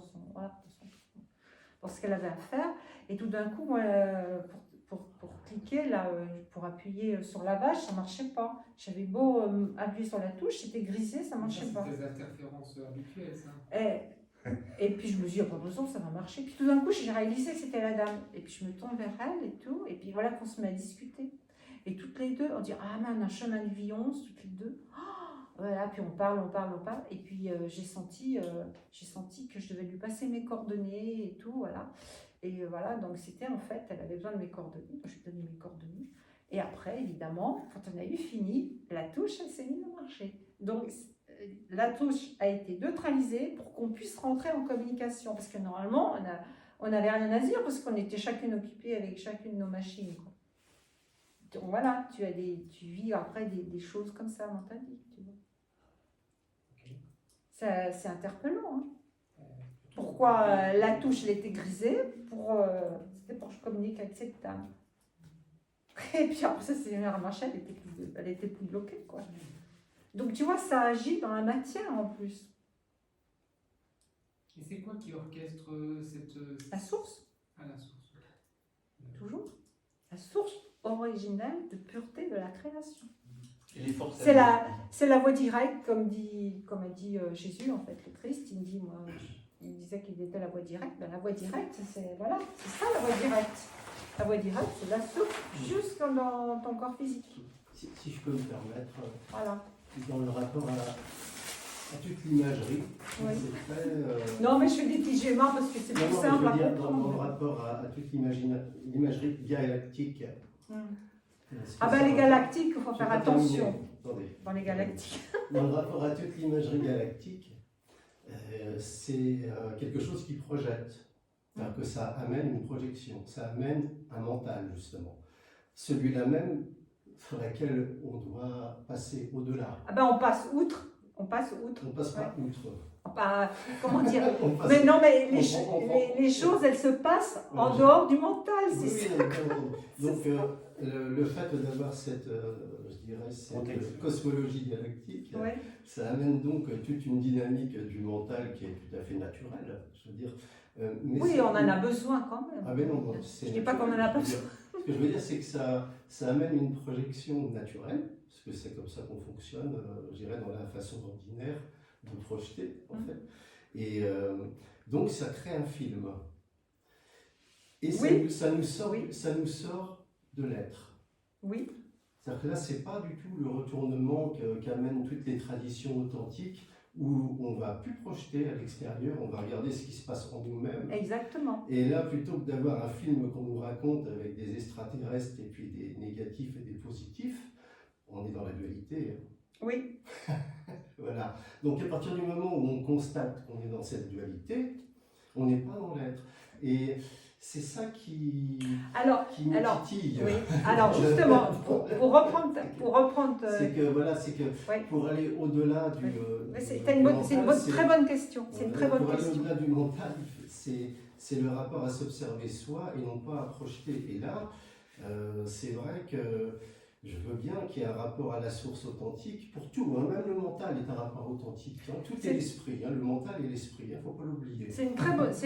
ce qu'elle avait à faire. Et tout d'un coup, moi, pour cliquer, là, pour appuyer sur lavage, ça ne marchait pas. J'avais beau appuyer sur la touche, c'était grisé, ça ne marchait pas. C'est des interférences habituelles, ça. Et puis je me suis dit, pas besoin, ça va marcher. Puis tout d'un coup, j'ai réalisé que c'était la dame. Et puis je me tourne vers elle et tout. Et puis voilà qu'on se met à discuter. Et toutes les deux, on dit, ah mais on a un chemin de vie 11, toutes les deux. Voilà, puis on parle. Et puis j'ai senti que je devais lui passer mes coordonnées et tout, voilà. Et voilà, donc c'était en fait, elle avait besoin de mes coordonnées, donc je lui ai donné mes coordonnées. Et après, évidemment, quand on a eu fini, la touche, elle s'est mise à marcher. Donc la touche a été neutralisée pour qu'on puisse rentrer en communication. Parce que normalement, on n'avait rien à dire parce qu'on était chacune occupée avec chacune de nos machines, quoi. Donc voilà, tu vis après des choses comme ça dans ta vie, tu vois. Okay. C'est interpellant, hein. Pourquoi la touche, elle était grisée pour c'était pour que je communique avec cette dame. Et puis après, ça s'est marché, elle était plus bloquée, quoi. Donc tu vois, ça agit dans la matière en plus. Et c'est quoi qui orchestre cette... La source, Ah, la source. toujours. La source originelle de pureté de la création. Et les forces. C'est la voie directe, comme a dit Jésus, en fait, le Christ. Il disait qu'il était la voie directe. Ben, la voie directe, c'est ça la voie directe. La voie directe, c'est la source juste dans ton corps physique. Si je peux me permettre, Voilà. dans le rapport à toute l'imagerie, Oui. c'est très... Non, mais je fais des petits schémas parce que c'est plus non, mais simple je à veux dire, dans le comprendre. rapport à toute l'imagerie galactique. Ah ben les galactiques, il faut faire attention Attendez. dans les galactiques. Dans le rapport à toute l'imagerie galactique, c'est quelque chose qui projette. C'est-à-dire que ça amène une projection, ça amène un mental, justement. Celui-là même sur lequel on doit passer au-delà. Ah ben on passe outre. On passe outre. On passe pas outre. Pas, comment dire On passe- Mais non, mais on- les choses, elles se passent en Ouais, dehors du mental, c'est Oui, ça. d'accord. Donc le fait d'avoir cette, je dirais, cette cosmologie galactique, Ouais. ça amène donc toute une dynamique du mental qui est tout à fait naturelle. Je veux dire, mais Oui, c'est- on en a besoin quand même. Ah mais non, c'est Je dis pas qu'on en a pas naturel. Ce que je veux dire, c'est que ça amène une projection naturelle, parce que c'est comme ça qu'on fonctionne, je dirais, dans la façon ordinaire de projeter, en fait. Et donc, ça crée un film. Et Oui. ça nous sort, Oui. ça nous sort de l'être. Oui. C'est-à-dire que là, c'est pas du tout le retournement qu'amènent toutes les traditions authentiques, où on va plus projeter à l'extérieur, on va regarder ce qui se passe en nous-mêmes. Exactement. Et là, plutôt que d'avoir un film qu'on nous raconte avec des extraterrestres et puis des négatifs et des positifs, on est dans la dualité. Oui. Voilà. Donc à partir du moment où on constate qu'on est dans cette dualité, on n'est pas dans l'être. Et c'est ça qui me titille. Oui. Alors justement, pour reprendre. C'est que voilà, c'est que Ouais. pour aller au-delà du. C'est du une mental, très bonne question. C'est une très bonne pour aller question. au-delà du mental, c'est le rapport à s'observer soi et non pas à projeter. Et là, c'est vrai que je veux bien qu'il y ait un rapport à la source authentique pour tout. Hein. Même le mental est un rapport authentique. Hein. Tout est l'esprit. Hein. Le mental et l'esprit. Il ne faut pas l'oublier. C'est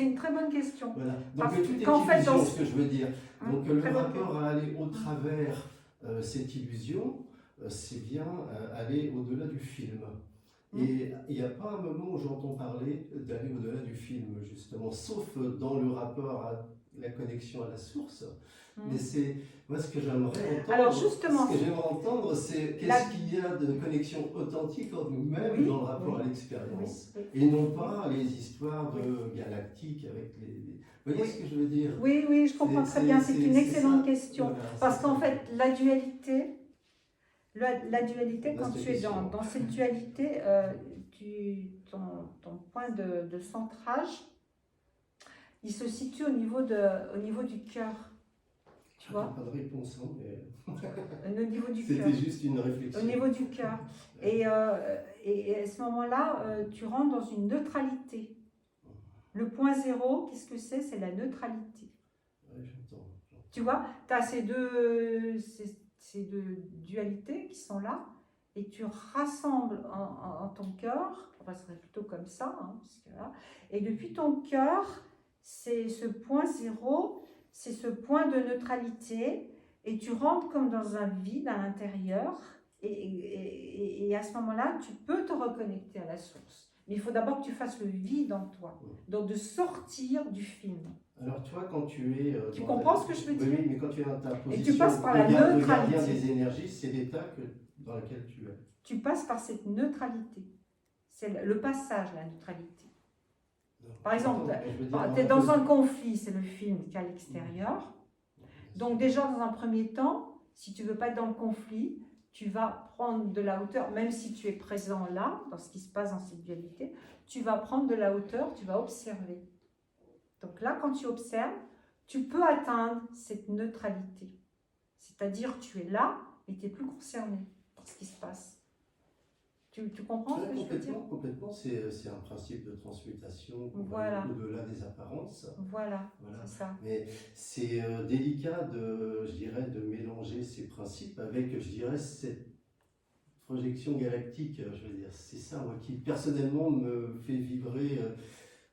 une très bonne question. Voilà. Parce Donc tout est qu'en fait, illusion, ce que je veux dire. Donc le très bonne rapport à aller au travers cette illusion, c'est bien aller au-delà du film. Et il n'y a pas un moment où j'entends parler d'aller au-delà du film, justement, sauf dans le rapport à la connexion à la source. Mais c'est, moi, ce que j'aimerais entendre, Alors, justement, ce que j'aimerais entendre, c'est qu'est-ce qu'il y a de connexion authentique en nous-mêmes dans le rapport à l'expérience. Et non pas les histoires de galactiques avec les... Vous voyez ce que je veux dire? Oui, je comprends très bien. C'est une excellente question. Voilà, parce c'est qu'en ça. fait, la dualité, quand tu es dans cette dualité, ton point de centrage, il se situe au niveau du cœur. Tu vois? Pas de réponse, hein, mais... Au niveau du cœur. C'était juste une réflexion. Au niveau du cœur. Et à ce moment-là, tu rentres dans une neutralité. Le point zéro, qu'est-ce que c'est? C'est la neutralité. Ouais, j'entends. Tu vois, tu as ces deux dualités qui sont là, et tu rassembles en ton cœur, enfin, ce serait plutôt comme ça, hein, parce que là, et depuis ton cœur, c'est ce point zéro, c'est ce point de neutralité, et tu rentres comme dans un vide à l'intérieur, et à ce moment-là, tu peux te reconnecter à la source. Mais il faut d'abord que tu fasses le vide en toi, donc de sortir du film. Alors toi, quand tu es... tu comprends ce que je veux dire? Oui, mais quand tu es dans ta position et tu passes par la de neutralité. gardien des énergies, c'est l'état dans lequel tu es. Tu passes par cette neutralité. C'est le passage, la neutralité. Non, Par exemple, attends, tu es dans un conflit, c'est le film qui est à l'extérieur. Donc déjà, dans un premier temps, si tu ne veux pas être dans le conflit, tu vas prendre de la hauteur, même si tu es présent là, dans ce qui se passe dans cette dualité, tu vas prendre de la hauteur, tu vas observer. Donc là, quand tu observes, tu peux atteindre cette neutralité. C'est-à-dire, tu es là, mais tu n'es plus concerné par ce qui se passe. Tu comprends ce que je veux dire? Complètement, c'est un principe de transmutation qu'on va Voilà. au-delà des apparences. Voilà, Voilà. c'est ça. Mais c'est délicat je dirais, de mélanger ces principes avec, je dirais, cette projection galactique. Je veux dire, c'est ça, moi, qui personnellement me fait vibrer,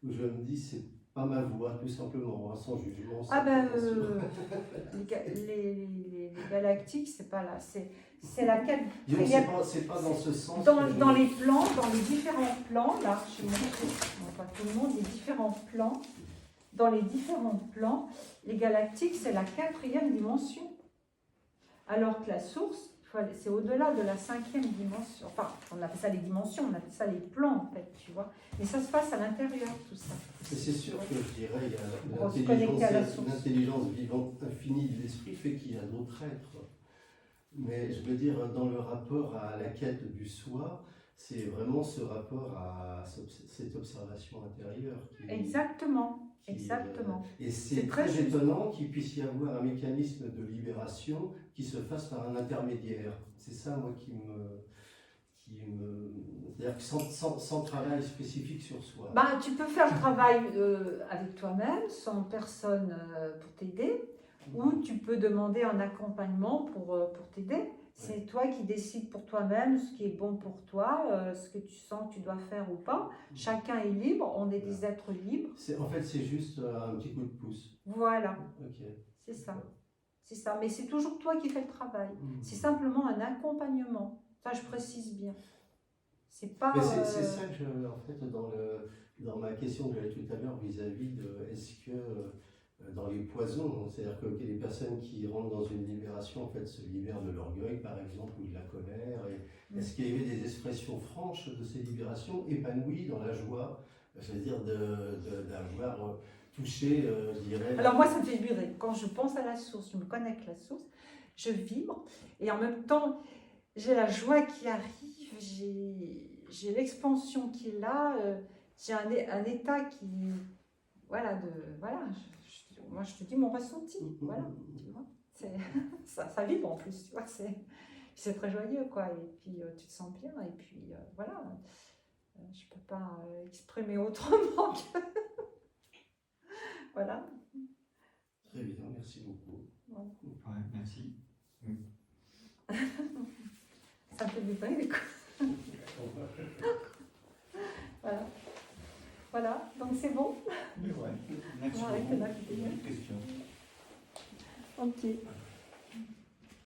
où je me dis, c'est pas ma voix, tout simplement, hein, sans jugement. Sans prétention. Les galactiques, c'est pas là, c'est la Disons, quatrième. c'est pas dans ce sens. Dans que les plans, dans les différents plans, là, je vais montrer, pas tout le monde, les différents plans. Dans les différents plans, les galactiques, c'est la quatrième dimension. Alors que la source, c'est au-delà de la cinquième dimension. Enfin, on appelle ça les dimensions, on appelle ça les plans, en fait, tu vois. Mais ça se passe à l'intérieur, tout ça. C'est sûr que je dirais, il y a On se connecte à la source. l'intelligence vivante infinie de l'esprit fait qu'il y a d'autres êtres. Mais je veux dire, dans le rapport à la quête du soi, c'est vraiment ce rapport à cette observation intérieure. Exactement. qui, Exactement. Et c'est très étonnant qu'il puisse y avoir un mécanisme de libération qui se fasse par un intermédiaire. C'est ça, moi, qui me c'est-à-dire que sans travail spécifique sur soi. Bah, tu peux faire le travail avec toi-même, sans personne pour t'aider, ou tu peux demander un accompagnement pour t'aider. C'est toi qui décides pour toi-même ce qui est bon pour toi, ce que tu sens que tu dois faire ou pas. Chacun est libre, on est des êtres libres. En fait, c'est juste un petit coup de pouce. Voilà, Ok. c'est ça. C'est ça, mais c'est toujours toi qui fais le travail. C'est simplement un accompagnement. Ça, je précise bien. C'est pas. Mais c'est ça que en fait, dans ma question que j'avais tout à l'heure vis-à-vis de est-ce que dans les poisons, c'est-à-dire que les personnes qui rentrent dans une libération en fait se libèrent de l'orgueil, par exemple, ou de la colère. Est-ce qu'il y avait des expressions franches de ces libérations, épanouies dans la joie, c'est-à-dire d'avoir touché, je dirais. Alors moi, ça me fait vibrer. Quand je pense à la source, je me connecte à la source, je vibre, et en même temps, j'ai la joie qui arrive, j'ai l'expansion qui est là, j'ai un état qui, voilà, moi je te dis mon ressenti, voilà, tu vois, ça vibre en plus, tu vois, c'est très joyeux, quoi, et puis tu te sens bien, et puis voilà, je peux pas exprimer autrement que, voilà. Très bien, merci beaucoup. Ouais, merci. Ça me fait vibrer, du coup. Voilà. Voilà, donc c'est bon. Ouais, merci On va arrêter beaucoup. là. Une question. Ok.